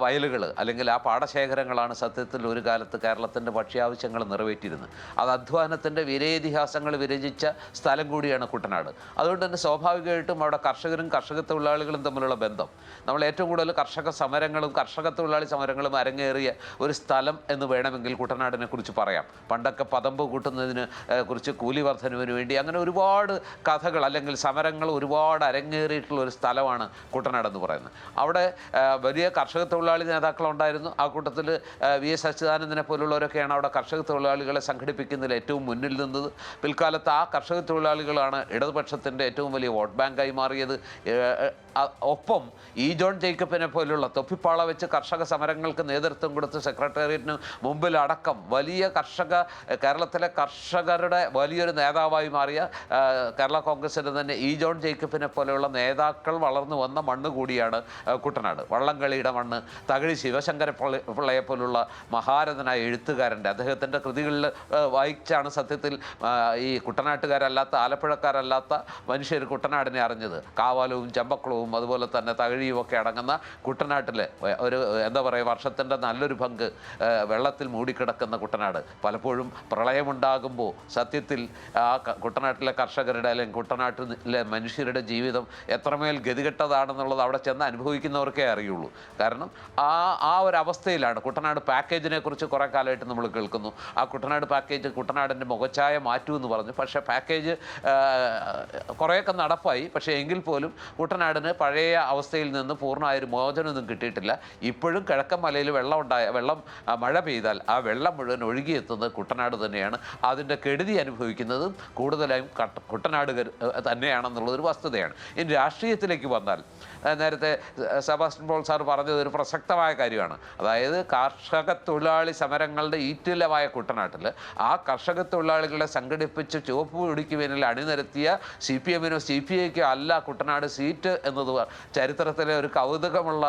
വയലുകൾ അല്ലെങ്കിൽ ആ പാടശേഖരങ്ങളാണ് സത്യത്തിൽ ഒരു കാലത്ത് കേരളത്തിൻ്റെ ഭക്ഷ്യാവശ്യങ്ങൾ നിറവേറ്റിയിരുന്നത്. അത് അധ്വാനത്തിൻ്റെ വീരേതിഹാസങ്ങൾ വിരചിച്ച സ്ഥലം കൂടിയാണ് കുട്ടനാട്. അതുകൊണ്ട് തന്നെ സ്വാഭാവികമായിട്ടും അവിടെ കർഷകരും കർഷക തൊഴിലാളികളും തമ്മിലുള്ള ബന്ധം, നമ്മൾ ഏറ്റവും കൂടുതൽ കർഷക സമരങ്ങളും കർഷക തൊഴിലാളി സമരങ്ങളും അരങ്ങേറിയ ഒരു സ്ഥലം എന്ന് വേണമെങ്കിൽ കുട്ടനാടിനെ കുറിച്ച് പറയാം. പണ്ടൊക്കെ പതമ്പ് കൂട്ടുന്നതിന് കുറിച്ച്, കൂലി വർധനവിന് വേണ്ടി അങ്ങനെ ഒരുപാട് കഥകൾ അല്ലെങ്കിൽ സമരങ്ങൾ ഒരുപാട് അരങ്ങേറിയിട്ടുള്ള ഒരു സ്ഥലമാണ് കുട്ടനാടെന്ന് പറയുന്നത്. അവിടെ വലിയ കർഷക തൊഴിലാളി നേതാക്കളുണ്ടായിരുന്നു. ആ കൂട്ടത്തിൽ VS അച്യുതാനന്ദനെ പോലുള്ളവരൊക്കെയാണ് അവിടെ കർഷക തൊഴിലാളികളെ സംഘടിപ്പിക്കുന്നതിൽ ഏറ്റവും മുന്നിൽ നിന്നത്. പിൽക്കാലത്ത് ആ കർഷക തൊഴിലാളികളാണ് ഇടതുപക്ഷത്തിൻ്റെ ഏറ്റവും വലിയ വോട്ട് ബാങ്കായി മാറിയത്. ഒപ്പം ജോൺ ജേക്കബിനെ പോലുള്ള തൊപ്പിപ്പാള വെച്ച് കർഷക സമരങ്ങൾക്ക് നേതൃത്വം കൊടുത്ത് സെക്രട്ടേറിയറ്റിന് മുമ്പിൽ അടക്കം വലിയ കേരളത്തിലെ കർഷകരുടെ വലിയൊരു നേതാവായി മാറിയ കേരള കോൺഗ്രസിൻ്റെ തന്നെ ജോൺ ജേക്കബിനെ പോലെയുള്ള നേതാക്കൾ വളർന്നു വന്ന മണ്ണ് കൂടിയാണ് കുട്ടനാട്. വള്ളംകളിയുടെ മണ്ണ്. തകഴി ശിവശങ്കര പിള്ളയെ പോലുള്ള മഹാരഥനായ എഴുത്തുകാരൻ്റെ അദ്ദേഹത്തിൻ്റെ കൃതികളിൽ വായിച്ചാണ് സത്യത്തിൽ ഈ കുട്ടനാട്ടുകാരല്ലാത്ത, ആലപ്പുഴക്കാരല്ലാത്ത മനുഷ്യർ കുട്ടനാടിനെ അറിഞ്ഞത്. കാവാലവും ചമ്പക്കുളവും അതുപോലെ തന്നെ തകഴിയും ഒക്കെ അടങ്ങുന്ന കുട്ടനാട്ടിലെ ഒരു എന്താ പറയുക, വർഷത്തിൻ്റെ നല്ലൊരു പങ്ക് വെള്ളത്തിൽ മൂടിക്കിടക്കുന്ന കുട്ടനാട്. പലപ്പോഴും പ്രളയമുണ്ടാകുമ്പോൾ സത്യത്തിൽ ആ കുട്ടനാട്ടിലെ കർഷകരുടെ അല്ലെങ്കിൽ കുട്ടനാട്ടിലെ മനുഷ്യരുടെ ജീവിതം എത്രമേൽ ഗതികെട്ടതാണെന്നുള്ളത് അവിടെ ചെന്ന് അനുഭവിക്കുന്നവർക്കേ അറിയുള്ളൂ. കാരണം ആ ഒരു അവസ്ഥയിലാണ്. കുട്ടനാട് പാക്കേജിനെ കുറിച്ച് കുറേ കാലമായിട്ട് നമ്മൾ കേൾക്കുന്നു. ആ കുട്ടനാട് പാക്കേജ് കുട്ടനാടിൻ്റെ മുഖച്ഛായ മാറ്റുമെന്ന് പറഞ്ഞു. പക്ഷേ പാക്കേജ് കുറേയൊക്കെ നടപ്പായി. പക്ഷേ എങ്കിൽ പോലും കുട്ടനാടിന് പഴയ അവസ്ഥയിൽ നിന്ന് പൂർണ്ണമായൊരു മോചനമൊന്നും കിട്ടിയിട്ടില്ല. ഇപ്പോഴും കിഴക്കൻ മലയിൽ വെള്ളം മഴ പെയ്താൽ ആ വെള്ളം മുഴുവൻ ഒഴുകിയെത്തുന്നത് കുട്ടനാട് തന്നെയാണ്. അതിൻ്റെ കെടുതി അനുഭവിക്കുന്നതും കൂടുതലായും കുട്ടനാട് തന്നെയാണെന്നുള്ളതൊരു വസ്തുതയാണ്. ഇനി രാഷ്ട്രീയത്തിലേക്ക് വന്നാൽ, നേരത്തെ സെബാസ്റ്റ്യൻ പോൾ സാർ പറഞ്ഞത് ഒരു പ്രസക്തമായ കാര്യമാണ്. അതായത് കർഷക തൊഴിലാളി സമരങ്ങളുടെ ഈറ്റില്ലമായ കുട്ടനാട്ടിൽ ആ കർഷക തൊഴിലാളികളെ സംഘടിപ്പിച്ച് ചുവപ്പ് കൊടിക്ക് പിന്നിൽ അണിനിരത്തിയ CPM-നോ CPI-ക്കോ അല്ല കുട്ടനാട് സീറ്റ് എന്നത് ചരിത്രത്തിലെ ഒരു കൗതുകമുള്ള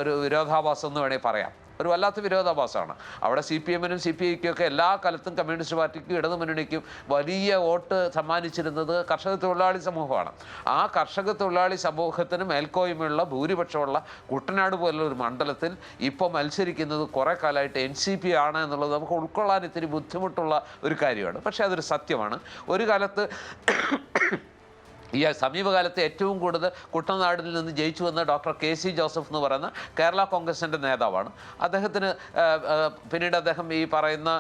ഒരു വിരോധാഭാസം എന്ന് വേണമെങ്കിൽ പറയാം. ഒരു വല്ലാത്ത വിരോധാഭാസമാണ്. അവിടെ CPM-നും CPI-ക്കും ഒക്കെ എല്ലാ കാലത്തും കമ്മ്യൂണിസ്റ്റ് പാർട്ടിക്കും ഇടതു മുന്നണിക്കും വലിയ വോട്ട് സമ്മാനിച്ചിരുന്നത് കർഷക തൊഴിലാളി സമൂഹമാണ്. ആ കർഷക തൊഴിലാളി സമൂഹത്തിന് മേൽക്കോയ്മയുള്ള ഭൂരിപക്ഷമുള്ള കുട്ടനാട് പോലുള്ള ഒരു മണ്ഡലത്തിൽ ഇപ്പോൾ മത്സരിക്കുന്നത് കുറേ കാലമായിട്ട് NCP ആണ് എന്നുള്ളത് നമുക്ക് ഉൾക്കൊള്ളാൻ ഇത്തിരി ബുദ്ധിമുട്ടുള്ള ഒരു കാര്യമാണ്. പക്ഷേ അതൊരു സത്യമാണ്. ഒരു കാലത്ത് ഈ സമീപകാലത്ത് ഏറ്റവും കൂടുതൽ കുട്ടനാടിൽ നിന്ന് ജയിച്ചു വന്ന ഡോക്ടർ KC ജോസഫ് എന്ന് പറയുന്ന കേരള കോൺഗ്രസിൻ്റെ നേതാവാണ്. അദ്ദേഹത്തിന് പിന്നീട് അദ്ദേഹം ഈ പറയുന്ന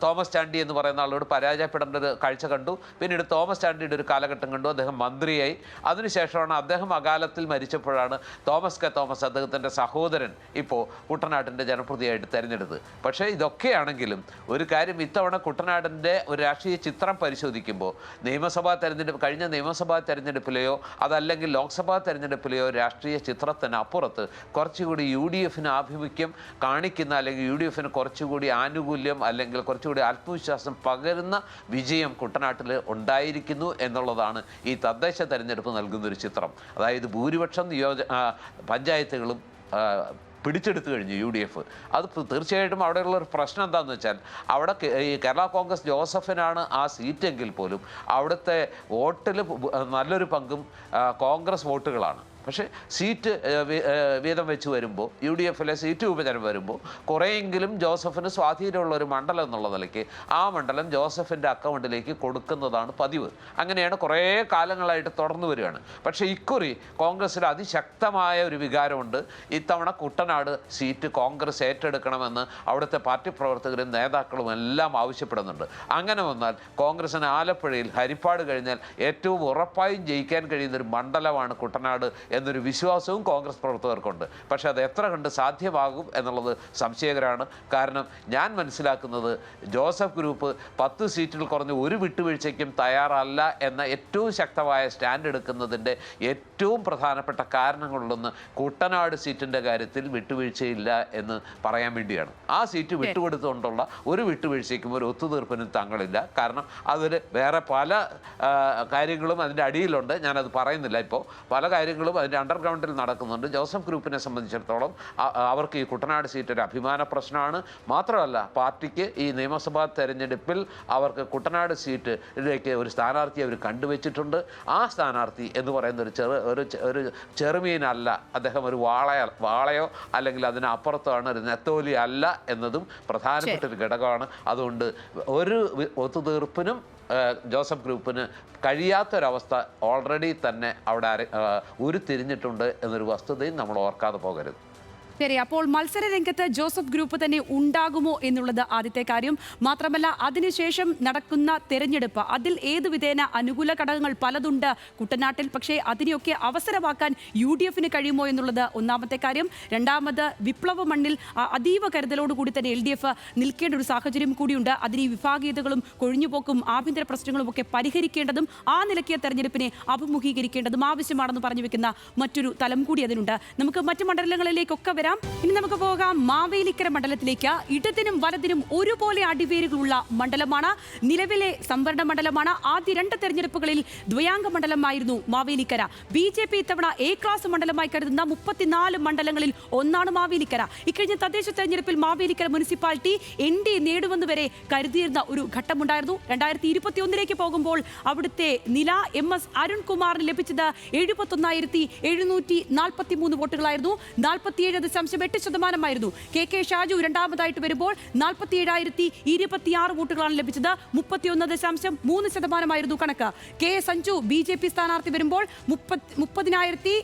തോമസ് ചാണ്ടി എന്ന് പറയുന്ന ആളോട് പരാജയപ്പെടേണ്ട ഒരു കാഴ്ച കണ്ടു. പിന്നീട് തോമസ് ചാണ്ടിയുടെ ഒരു കാലഘട്ടം കണ്ടു, അദ്ദേഹം മന്ത്രിയായി. അതിനുശേഷമാണ് അദ്ദേഹം അകാലത്തിൽ മരിച്ചപ്പോഴാണ് തോമസ് കെ തോമസ് അദ്ദേഹത്തിൻ്റെ സഹോദരൻ ഇപ്പോൾ കുട്ടനാട്ടിൻ്റെ ജനപ്രതിയായിട്ട് തിരഞ്ഞെടുത്തത്. പക്ഷേ ഇതൊക്കെയാണെങ്കിലും ഒരു കാര്യം, ഇത്തവണ കുട്ടനാടിൻ്റെ ഒരു രാഷ്ട്രീയ ചിത്രം പരിശോധിക്കുമ്പോൾ കഴിഞ്ഞ നിയമസഭാ തെരഞ്ഞെടുപ്പിലെയോ അതല്ലെങ്കിൽ ലോക്സഭാ തെരഞ്ഞെടുപ്പിലെയോ രാഷ്ട്രീയ ചിത്രത്തിന് അപ്പുറത്ത് കുറച്ചുകൂടി UDFന് ആഭിമുഖ്യം കാണിക്കുന്ന, അല്ലെങ്കിൽ UDFന് കുറച്ചുകൂടി ആനുകൂല്യം അല്ലെങ്കിൽ കുറച്ചുകൂടി ആത്മവിശ്വാസം പകരുന്ന വിജയം കുട്ടനാട്ടിൽ ഉണ്ടായിരിക്കുന്നു എന്നുള്ളതാണ് ഈ തദ്ദേശ തെരഞ്ഞെടുപ്പ് നൽകുന്നൊരു ചിത്രം. അതായത് ഭൂരിപക്ഷം പഞ്ചായത്തുകളും പിടിച്ചെടുത്തു കഴിഞ്ഞു UDF. അത് തീർച്ചയായിട്ടും അവിടെയുള്ളൊരു പ്രശ്നം എന്താണെന്ന് വെച്ചാൽ, അവിടെ ഈ കേരള കോൺഗ്രസ് ജോസഫിനാണ് ആ സീറ്റെങ്കിൽ പോലും അവിടുത്തെ വോട്ടിൽ നല്ലൊരു പങ്കും കോൺഗ്രസ് വോട്ടുകളാണ്. പക്ഷേ സീറ്റ് വീതം വെച്ച് വരുമ്പോൾ, UDFലെ സീറ്റ് വിഭജനം വരുമ്പോൾ കുറേയെങ്കിലും ജോസഫിന് സ്വാധീനമുള്ള ഒരു മണ്ഡലം എന്നുള്ള നിലയ്ക്ക് ആ മണ്ഡലം ജോസഫിൻ്റെ അക്കൗണ്ടിലേക്ക് കൊടുക്കുന്നതാണ് പതിവ്. അങ്ങനെയാണ് കുറേ കാലങ്ങളായിട്ട് തുടർന്നു വരികയാണ്. പക്ഷേ ഇക്കുറി കോൺഗ്രസ്സിൽ അതിശക്തമായ ഒരു വികാരമുണ്ട്. ഇത്തവണ കുട്ടനാട് സീറ്റ് കോൺഗ്രസ് ഏറ്റെടുക്കണമെന്ന് അവിടുത്തെ പാർട്ടി പ്രവർത്തകരും നേതാക്കളും എല്ലാം ആവശ്യപ്പെടുന്നുണ്ട്. അങ്ങനെ വന്നാൽ കോൺഗ്രസിന് ആലപ്പുഴയിൽ ഹരിപ്പാട് കഴിഞ്ഞാൽ ഏറ്റവും ഉറപ്പായും ജയിക്കാൻ കഴിയുന്നൊരു മണ്ഡലമാണ് കുട്ടനാട് എന്നൊരു വിശ്വാസവും കോൺഗ്രസ് പ്രവർത്തകർക്കുണ്ട്. പക്ഷേ അത് എത്ര കണ്ട് സാധ്യമാകും എന്നുള്ളത് സംശയകരമാണ്. കാരണം ഞാൻ മനസ്സിലാക്കുന്നത് ജോസഫ് ഗ്രൂപ്പ് 10 സീറ്റിൽ കുറഞ്ഞ് ഒരു വിട്ടുവീഴ്ചയ്ക്കും തയ്യാറല്ല എന്ന ഏറ്റവും ശക്തമായ സ്റ്റാൻഡ് എടുക്കുന്നതിൻ്റെ ഏറ്റവും പ്രധാനപ്പെട്ട കാരണങ്ങളിലൊന്ന് കുട്ടനാട് സീറ്റിൻ്റെ കാര്യത്തിൽ വിട്ടുവീഴ്ചയില്ല എന്ന് പറയാൻ വേണ്ടിയാണ്. ആ സീറ്റ് വിട്ടുകൊടുത്തുകൊണ്ടുള്ള ഒരു വിട്ടുവീഴ്ചയ്ക്കും ഒരു ഒത്തുതീർപ്പിനും തങ്ങളില്ല. കാരണം അതിൽ വേറെ പല കാര്യങ്ങളും അതിൻ്റെ അടിയിലുണ്ട്. ഞാനത് പറയുന്നില്ല. ഇപ്പോൾ പല കാര്യങ്ങളും അതിൻ്റെ അണ്ടർഗ്രൗണ്ടിൽ നടക്കുന്നുണ്ട്. ജോസഫ് ഗ്രൂപ്പിനെ സംബന്ധിച്ചിടത്തോളം അവർക്ക് ഈ കുട്ടനാട് സീറ്റ് ഒരു അഭിമാന പ്രശ്നമാണ്. മാത്രമല്ല പാർട്ടിക്ക് ഈ നിയമസഭാ തെരഞ്ഞെടുപ്പിൽ അവർക്ക് കുട്ടനാട് സീറ്റിലേക്ക് ഒരു സ്ഥാനാർത്ഥിയെ അവർ കണ്ടുവച്ചിട്ടുണ്ട്. ആ സ്ഥാനാർത്ഥി എന്ന് പറയുന്ന ഒരു ചെറുമീനല്ല. അദ്ദേഹം ഒരു വാളയോ അല്ലെങ്കിൽ അതിനപ്പുറത്താണ്, ഒരു നെത്തോലി അല്ല എന്നതും പ്രധാനപ്പെട്ട ഒരു ഘടകമാണ്. അതുകൊണ്ട് ഒരു ഒത്തുതീർപ്പിനും ജോസഫ് ഗ്രൂപ്പിന് കഴിയാത്തൊരവസ്ഥ ഓൾറെഡി തന്നെ അവിടെ ഉരുത്തിരിഞ്ഞിട്ടുണ്ട് എന്നൊരു വസ്തുതയും നമ്മൾ ഓർക്കാതെ പോകരുത്. ശരി, അപ്പോൾ മത്സര രംഗത്ത് ജോസഫ് ഗ്രൂപ്പ് തന്നെ ഉണ്ടാകുമോ എന്നുള്ളത് ആദ്യത്തെ കാര്യം. മാത്രമല്ല അതിനുശേഷം നടക്കുന്ന തെരഞ്ഞെടുപ്പ്, അതിൽ ഏതു വിധേന അനുകൂല ഘടകങ്ങൾ പലതുണ്ട് കുട്ടനാട്ടിൽ. പക്ഷേ അതിനെയൊക്കെ അവസരമാക്കാൻ UDFന് കഴിയുമോ എന്നുള്ളത് ഒന്നാമത്തെ കാര്യം. രണ്ടാമത് വിപ്ലവ മണ്ണിൽ അതീവ കരുതലോടുകൂടി തന്നെ LDF നിൽക്കേണ്ട ഒരു സാഹചര്യം കൂടിയുണ്ട്. അതിന് ഈ വിഭാഗീയതകളും കൊഴിഞ്ഞുപോക്കും ആഭ്യന്തര പ്രശ്നങ്ങളും ഒക്കെ പരിഹരിക്കേണ്ടതും ആ നിലയ്ക്ക് തെരഞ്ഞെടുപ്പിനെ അഭിമുഖീകരിക്കേണ്ടതും ആവശ്യമാണെന്ന് പറഞ്ഞു വെക്കുന്ന മറ്റൊരു തലം കൂടി അതിനുണ്ട്. നമുക്ക് മറ്റു മണ്ഡലങ്ങളിലേക്കൊക്കെ ഇനി നമുക്ക് പോകാം മാവേലിക്കര മണ്ഡലത്തിലേക്ക്. ഇടതിനും വലതിനും ഒരുപോലെ അടിവേരുകളുള്ള മണ്ഡലമാണ്, നിലവിലെ സംവരണ മണ്ഡലമാണ്. ആദ്യ 2 തെരഞ്ഞെടുപ്പുകളിൽ ദ്വയാംഗ മണ്ഡലമായിരുന്നു മാവേലിക്കര. BJP ഇത്തവണ A ക്ലാസ് മണ്ഡലമായി കരുതുന്ന 34 മണ്ഡലങ്ങളിൽ ഒന്നാണ് മാവേലിക്കര. ഇക്കഴിഞ്ഞ തദ്ദേശ തെരഞ്ഞെടുപ്പിൽ മാവേലിക്കര മുനിസിപ്പാലിറ്റി ND നേടുമെന്ന് വരെ കരുതിയിരുന്ന ഒരു ഘട്ടമുണ്ടായിരുന്നു. 2021 പോകുമ്പോൾ അവിടുത്തെ നില MS അരുൺകുമാറിന് ലഭിച്ചത് 71,743 വോട്ടുകളായിരുന്നു. 47.8%. KK ഷാജു രണ്ടാമതായിട്ട് വരുമ്പോൾ 47,026 വോട്ടുകളാണ് ലഭിച്ചത്. 31.3% കണക്ക്. K സഞ്ജു BJP സ്ഥാനാർത്ഥി വരുമ്പോൾ 30,955,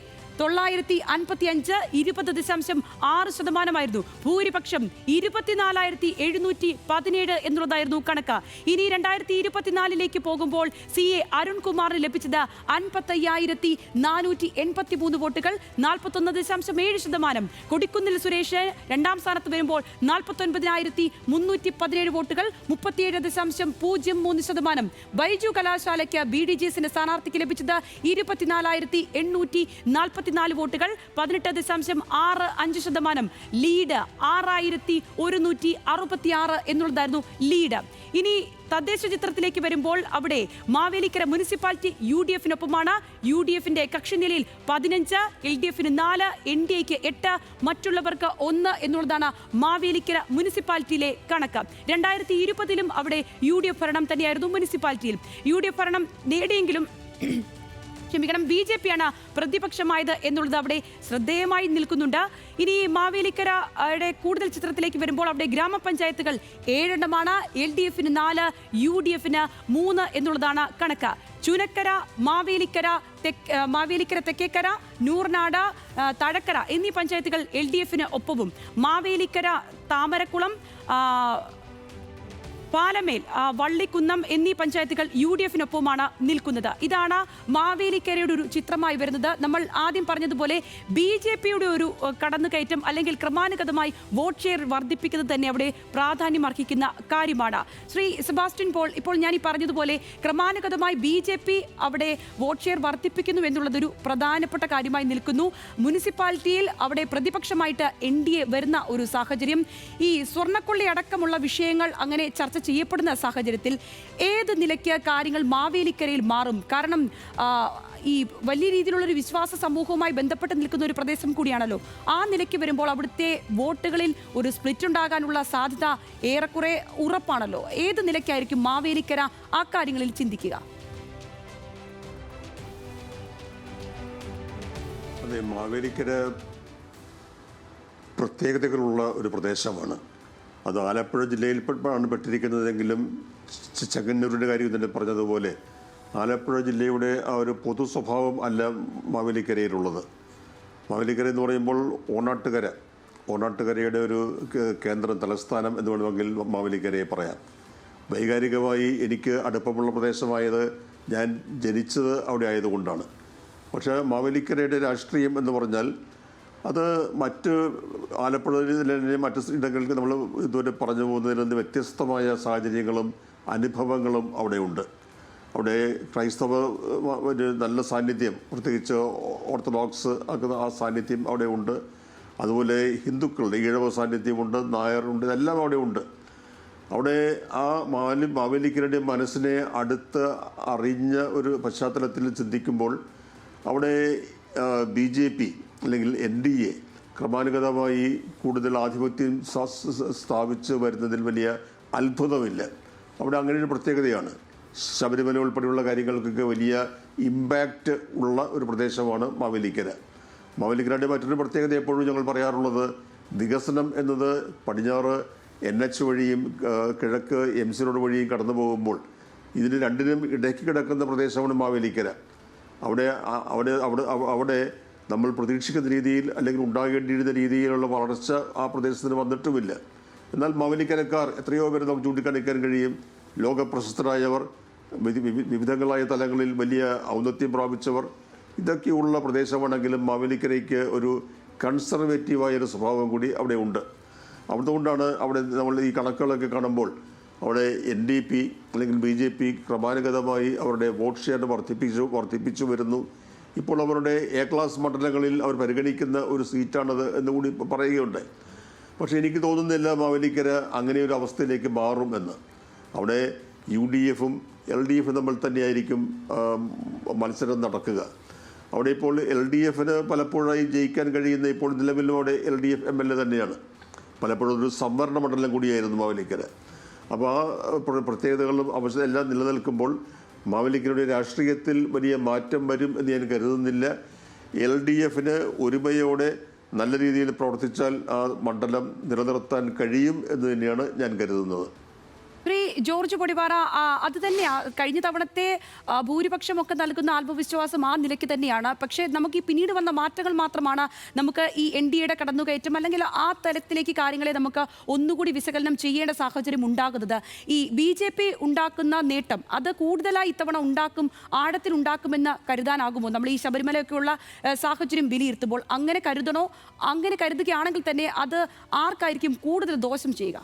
20.6%. ഭൂരിപക്ഷം 24,717 എന്നുള്ളതായിരുന്നു കണക്ക്. ഇനി 2024 പോകുമ്പോൾ CA അരുൺകുമാറിന് ലഭിച്ചത് 55,483 വോട്ടുകൾ, 41.7%. കൊടിക്കുന്നിൽ സുരേഷ് രണ്ടാം സ്ഥാനത്ത് വരുമ്പോൾ 49,317 വോട്ടുകൾ, 37.03%. ബൈജു കലാശാലയ്ക്ക് BDJസിന്റെ സ്ഥാനാർത്ഥിക്ക് ലഭിച്ചത് 24,844 വോട്ടുകൾ, 18.65%. ലീഡ് 6,166 എന്നുള്ളതായിരുന്നു ലീഡ്. ഇനി തദ്ദേശ ചിത്രത്തിലേക്ക് വരുമ്പോൾ അവിടെ മാവേലിക്കര മുനിസിപ്പാലിറ്റി UDFനൊപ്പമാണ്. UDFന്റെ കക്ഷിനിലയിൽ 15, LDFന് 4, NDAക്ക് 8, മറ്റുള്ളവർക്ക് 1 എന്നുള്ളതാണ് മാവേലിക്കര മുനിസിപ്പാലിറ്റിയിലെ കണക്ക്. 2020 അവിടെ UDF ഭരണം തന്നെയായിരുന്നു മുനിസിപ്പാലിറ്റിയിൽ. UDF ഭരണം നേടിയെങ്കിലും BJP ആണ് പ്രതിപക്ഷമായത് എന്നുള്ളത് അവിടെ ശ്രദ്ധേയമായി നിൽക്കുന്നുണ്ട്. ഇനി മാവേലിക്കരയുടെ കൂടുതൽ ചിത്രത്തിലേക്ക് വരുമ്പോൾ അവിടെ ഗ്രാമപഞ്ചായത്തുകൾ 7 എണ്ണമാണ്. LDF-ന് 4, UDF-ന് 3 എന്നുള്ളതാണ് കണക്ക്. ചുനക്കര, മാവേലിക്കര തെക്കേക്കര, നൂർനാട്, തഴക്കര എന്നീ പഞ്ചായത്തുകൾ LDF-ന് ഒപ്പവും മാവേലിക്കര, താമരക്കുളം, പാലമേൽ, വള്ളിക്കുന്നം എന്നീ പഞ്ചായത്തുകൾ UDF-നൊപ്പമാണ് നിൽക്കുന്നത്. ഇതാണ് മാവേലിക്കരയുടെ ഒരു ചിത്രമായി വരുന്നത്. നമ്മൾ ആദ്യം പറഞ്ഞതുപോലെ BJP-യുടെ ഒരു കടന്നുകയറ്റം അല്ലെങ്കിൽ ക്രമാനുഗതമായി വോട്ട് ഷെയർ വർദ്ധിപ്പിക്കുന്നത് തന്നെ അവിടെ പ്രാധാന്യം അർഹിക്കുന്ന കാര്യമാണ്. ശ്രീ സെബാസ്റ്റ്യൻ പോൾ, ഇപ്പോൾ ഞാൻ ഈ പറഞ്ഞതുപോലെ ക്രമാനുഗതമായി BJP അവിടെ വോട്ട് ഷെയർ വർദ്ധിപ്പിക്കുന്നു എന്നുള്ളതൊരു പ്രധാനപ്പെട്ട കാര്യമായി നിൽക്കുന്നു. മുനിസിപ്പാലിറ്റിയിൽ അവിടെ പ്രതിപക്ഷമായിട്ട് NDA വരുന്ന ഒരു സാഹചര്യം, ഈ സ്വർണ്ണക്കൊള്ളി അടക്കമുള്ള വിഷയങ്ങൾ അങ്ങനെ ചർച്ച ചെയ്യപ്പെടുന്ന സാഹചര്യത്തിൽ ഏത് നിലയ്ക്ക് കാര്യങ്ങൾ മാവേലിക്കരയിൽ മാറും? കാരണം ഈ വലിയ രീതിയിലുള്ളൊരു വിശ്വാസ സമൂഹവുമായി ബന്ധപ്പെട്ട് നിൽക്കുന്ന ഒരു പ്രദേശം കൂടിയാണല്ലോ. ആ നിലയ്ക്ക് വരുമ്പോൾ അവിടുത്തെ വോട്ടുകളിൽ ഒരു സ്പ്ലിറ്റ് ഉണ്ടാകാനുള്ള സാധ്യത ഏറെക്കുറെ ഉറപ്പാണല്ലോ. ഏത് നിലയ്ക്കായിരിക്കും മാവേലിക്കര ആ കാര്യങ്ങളിൽ ചിന്തിക്കുക? അതെ, മാവേലിക്കര പ്രത്യേകതകളുള്ള ഒരു പ്രദേശമാണ്. അത് ആലപ്പുഴ ജില്ലയിൽപ്പെട്ടാണ് പെട്ടിരിക്കുന്നതെങ്കിലും ചെങ്ങന്നൂരിൻ്റെ കാര്യം തന്നെ പറഞ്ഞതുപോലെ ആലപ്പുഴ ജില്ലയുടെ ആ ഒരു പൊതു സ്വഭാവം അല്ല മാവേലിക്കരയിലുള്ളത്. മാവേലിക്കര എന്ന് പറയുമ്പോൾ ഓണാട്ടുകരയുടെ ഒരു കേന്ദ്രം, തലസ്ഥാനം എന്ന് വേണമെങ്കിൽ മാവേലിക്കരയെ പറയാം. വൈകാരികമായി എനിക്ക് അടുപ്പമുള്ള പ്രദേശമായത് ഞാൻ ജനിച്ചത് അവിടെ ആയതുകൊണ്ടാണ്. പക്ഷേ മാവേലിക്കരയുടെ രാഷ്ട്രീയം എന്ന് പറഞ്ഞാൽ അത് മറ്റ് ആലപ്പുഴ ജില്ലയിലെ മറ്റ് ഇടങ്ങൾക്ക് നമ്മൾ ഇതുവരെ പറഞ്ഞു പോകുന്നതിൽ നിന്ന് വ്യത്യസ്തമായ സാഹചര്യങ്ങളും അനുഭവങ്ങളും അവിടെയുണ്ട്. അവിടെ ക്രൈസ്തവ ഒരു നല്ല സാന്നിധ്യം, പ്രത്യേകിച്ച് ഓർത്തഡോക്സ് ആ സാന്നിധ്യം അവിടെ ഉണ്ട്. അതുപോലെ ഹിന്ദുക്കളുടെ ഈഴവ സാന്നിധ്യമുണ്ട്, നായറുണ്ട്, ഇതെല്ലാം അവിടെ ഉണ്ട്. അവിടെ ആ മാവേലിക്കരയുടെ മനസ്സിനെ അടുത്ത് അറിഞ്ഞ ഒരു പശ്ചാത്തലത്തിൽ ചിന്തിക്കുമ്പോൾ അവിടെ BJP അല്ലെങ്കിൽ NDA ക്രമാനുഗതമായി കൂടുതൽ ആധിപത്യം സ്ഥാപിച്ച് വരുന്നതിൽ വലിയ അത്ഭുതമില്ല. അവിടെ അങ്ങനെ ഒരു പ്രത്യേകതയാണ്. ശബരിമല ഉൾപ്പെടെയുള്ള കാര്യങ്ങൾക്കൊക്കെ വലിയ ഇമ്പാക്റ്റ് ഉള്ള ഒരു പ്രദേശമാണ് മാവേലിക്കര. മാവേലിക്കരയുടെ മറ്റൊരു പ്രത്യേകത എപ്പോഴും ഞങ്ങൾ പറയാറുള്ളത്, വികസനം എന്നത് പടിഞ്ഞാറ് NH വഴിയും കിഴക്ക് MC റോഡ് വഴിയും കടന്നു പോകുമ്പോൾ ഇതിന് രണ്ടിനും ഇടയ്ക്ക് കിടക്കുന്ന പ്രദേശമാണ് മാവേലിക്കര. അവിടെ നമ്മൾ പ്രതീക്ഷിക്കുന്ന രീതിയിൽ അല്ലെങ്കിൽ ഉണ്ടാകേണ്ടിയിരുന്ന രീതിയിലുള്ള വളർച്ച ആ പ്രദേശത്തിന് വന്നിട്ടുമില്ല. എന്നാൽ മാവേലിക്കരക്കാർ എത്രയോ പേര് നമുക്ക് ചൂണ്ടിക്കാണിക്കാൻ കഴിയും. ലോകപ്രശസ്തരായവർ, വിവിധങ്ങളായ തലങ്ങളിൽ വലിയ ഔന്നത്യം പ്രാപിച്ചവർ, ഇതൊക്കെയുള്ള പ്രദേശമാണെങ്കിലും മാവേലിക്കരയ്ക്ക് ഒരു കൺസർവേറ്റീവായൊരു സ്വഭാവം കൂടി അവിടെ ഉണ്ട്. അതുകൊണ്ടാണ് അവിടെ നമ്മൾ ഈ കണക്കുകളൊക്കെ കാണുമ്പോൾ അവിടെ NDP അല്ലെങ്കിൽ BJP ക്രമാനുഗതമായി അവരുടെ വോട്ട് ഷെയർ വർദ്ധിപ്പിച്ചു വരുന്നു. ഇപ്പോൾ അവരുടെ A ക്ലാസ് മണ്ഡലങ്ങളിൽ അവർ പരിഗണിക്കുന്ന ഒരു സീറ്റാണത് എന്നുകൂടി പറയുകയുണ്ടായി. പക്ഷേ എനിക്ക് തോന്നുന്നില്ല മാവേലിക്കര അങ്ങനെ ഒരു അവസ്ഥയിലേക്ക് മാറും എന്ന്. അവിടെ UDF-ഉം LDF-ഉം തമ്മിൽ തന്നെയായിരിക്കും മത്സരം നടക്കുക. അവിടെ ഇപ്പോൾ LDF-ന് പലപ്പോഴായി ജയിക്കാൻ കഴിയുന്ന ഇപ്പോൾ നിലവിലും അവിടെ LDF MLA തന്നെയാണ്. പലപ്പോഴും ഒരു സംവരണ മണ്ഡലം കൂടിയായിരുന്നു മാവേലിക്കര. അപ്പോൾ ആ പ്രത്യേകതകളും അവസ്ഥ എല്ലാം നിലനിൽക്കുമ്പോൾ മാവേലിക്കരയുടെ രാഷ്ട്രീയത്തിൽ വലിയ മാറ്റം വരും എന്ന് ഞാൻ കരുതുന്നില്ല. LDF-ന് ഒരുമയോടെ നല്ല രീതിയിൽ പ്രവർത്തിച്ചാൽ ആ മണ്ഡലം നിലനിർത്താൻ കഴിയും എന്ന് തന്നെയാണ് ഞാൻ കരുതുന്നത്. ശ്രീ ജോർജ് കൊടിപാറ, അത് തന്നെ കഴിഞ്ഞ തവണത്തെ ഭൂരിപക്ഷമൊക്കെ നൽകുന്ന ആത്മവിശ്വാസം ആ നിലയ്ക്ക് തന്നെയാണ്. പക്ഷേ നമുക്ക് ഈ പിന്നീട് വന്ന മാറ്റങ്ങൾ മാത്രമാണ് നമുക്ക് ഈ NDA-യുടെ കടന്നുകയറ്റം അല്ലെങ്കിൽ ആ തലത്തിലേക്ക് കാര്യങ്ങളെ നമുക്ക് ഒന്നുകൂടി വിശകലനം ചെയ്യേണ്ട സാഹചര്യം ഉണ്ടാകുന്നത്. ഈ BJP ഉണ്ടാക്കുന്ന നേട്ടം അത് കൂടുതലായി ഇത്തവണ ആഴത്തിൽ ഉണ്ടാക്കുമെന്ന് കരുതാനാകുമോ? നമ്മൾ ഈ ശബരിമലയൊക്കെയുള്ള സാഹചര്യം വിലയിരുത്തുമ്പോൾ അങ്ങനെ കരുതണോ? അങ്ങനെ കരുതുകയാണെങ്കിൽ തന്നെ അത് ആർക്കായിരിക്കും കൂടുതൽ ദോഷം ചെയ്യുക?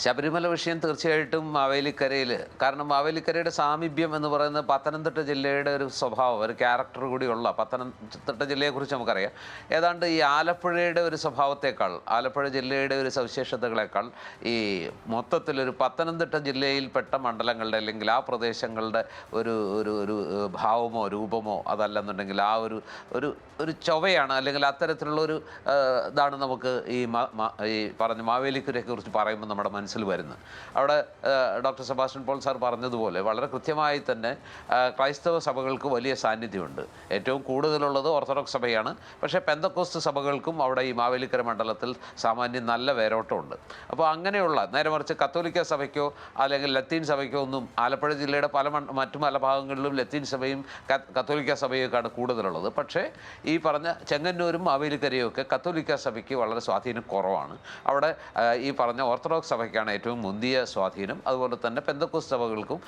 ശബരിമല വിഷയം തീർച്ചയായിട്ടും മാവേലിക്കരയിൽ, കാരണം മാവേലിക്കരയുടെ സാമീപ്യം എന്ന് പറയുന്നത് പത്തനംതിട്ട ജില്ലയുടെ ഒരു സ്വഭാവം, ഒരു ക്യാരക്ടർ കൂടിയുള്ള പത്തനംതിട്ട ജില്ലയെക്കുറിച്ച് നമുക്കറിയാം. ഏതാണ്ട് ഈ ആലപ്പുഴയുടെ ഒരു സ്വഭാവത്തേക്കാൾ, ആലപ്പുഴ ജില്ലയുടെ ഒരു സവിശേഷതകളേക്കാൾ ഈ മൊത്തത്തിലൊരു പത്തനംതിട്ട ജില്ലയിൽപ്പെട്ട മണ്ഡലങ്ങളുടെ അല്ലെങ്കിൽ ആ പ്രദേശങ്ങളുടെ ഒരു ഒരു ഒരു ഭാവമോ രൂപമോ അതല്ലെന്നുണ്ടെങ്കിൽ ആ ഒരു ഒരു ഒരു ചൊവ്വയാണ് അല്ലെങ്കിൽ അത്തരത്തിലുള്ള ഒരു ഇതാണ് നമുക്ക് ഈ പറഞ്ഞ മാവേലിക്കരയെ കുറിച്ച് പറയുമ്പോൾ നമ്മുടെ മനസ്സിൽ മനസ്സിൽ വരുന്നത്. അവിടെ ഡോക്ടർ സെബാസ്റ്റ്യൻ പോൾ സാർ പറഞ്ഞതുപോലെ വളരെ കൃത്യമായി തന്നെ ക്രൈസ്തവ സഭകൾക്ക് വലിയ സാന്നിധ്യമുണ്ട്. ഏറ്റവും കൂടുതലുള്ളത് ഓർത്തഡോക്സ് സഭയാണ്. പക്ഷേ പെന്തക്കോസ്റ്റ് സഭകൾക്കും അവിടെ ഈ മാവേലിക്കര മണ്ഡലത്തിൽ സാമാന്യം നല്ല വേരോട്ടമുണ്ട്. അപ്പോൾ അങ്ങനെയുള്ള നേരെ മറിച്ച് കത്തോലിക്ക സഭയ്ക്കോ അല്ലെങ്കിൽ ലത്തീൻ സഭയ്ക്കോ ഒന്നും ആലപ്പുഴ ജില്ലയുടെ മറ്റു പല ഭാഗങ്ങളിലും ലത്തീൻ സഭയും കത്തോലിക്ക സഭയൊക്കെയാണ് കൂടുതലുള്ളത്. പക്ഷേ ഈ പറഞ്ഞ ചെങ്ങന്നൂരും മാവേലിക്കരയും ഒക്കെ കത്തോലിക്ക സഭയ്ക്ക് വളരെ സ്വാധീനം കുറവാണ്. അവിടെ ഈ പറഞ്ഞ ഓർത്തഡോക്സ് സഭയ്ക്കാണ് ഏറ്റവും മുന്തിയ സ്വാധീനം. അതുപോലെ തന്നെ പെന്തക്കോസ്റ്റ് സഭകൾക്കും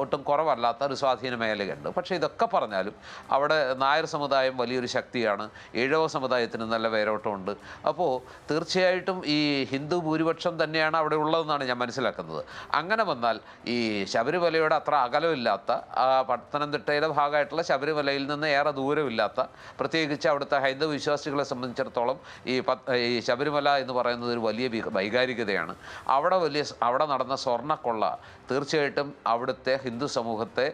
ഒട്ടും കുറവല്ലാത്ത ഒരു സ്വാധീന മേഖലയുണ്ട്. പക്ഷേ ഇതൊക്കെ പറഞ്ഞാലും അവിടെ നായർ സമുദായം വലിയൊരു ശക്തിയാണ്. ഈഴവ സമുദായത്തിന് നല്ല വേരോട്ടമുണ്ട്. അപ്പോൾ തീർച്ചയായിട്ടും ഈ ഹിന്ദു ഭൂരിപക്ഷം തന്നെയാണ് അവിടെ ഉള്ളതെന്നാണ് ഞാൻ മനസ്സിലാക്കുന്നത്. അങ്ങനെ വന്നാൽ ഈ ശബരിമലയുടെ അത്ര അകലമില്ലാത്ത പത്തനംതിട്ടയുടെ ഭാഗമായിട്ടുള്ള ശബരിമലയിൽ നിന്ന് ഏറെ ദൂരമില്ലാത്ത, പ്രത്യേകിച്ച് അവിടുത്തെ ഹൈന്ദവ വിശ്വാസികളെ സംബന്ധിച്ചിടത്തോളം ഈ ശബരിമല എന്ന് പറയുന്നത് ഒരു വലിയ വൈകാരികതയാണ്. അവിടെ നടന്ന സ്വർണ്ണക്കൊള്ള തീർച്ചയായിട്ടും അവിടുത്തെ ഹിന്ദു സമൂഹത്തെ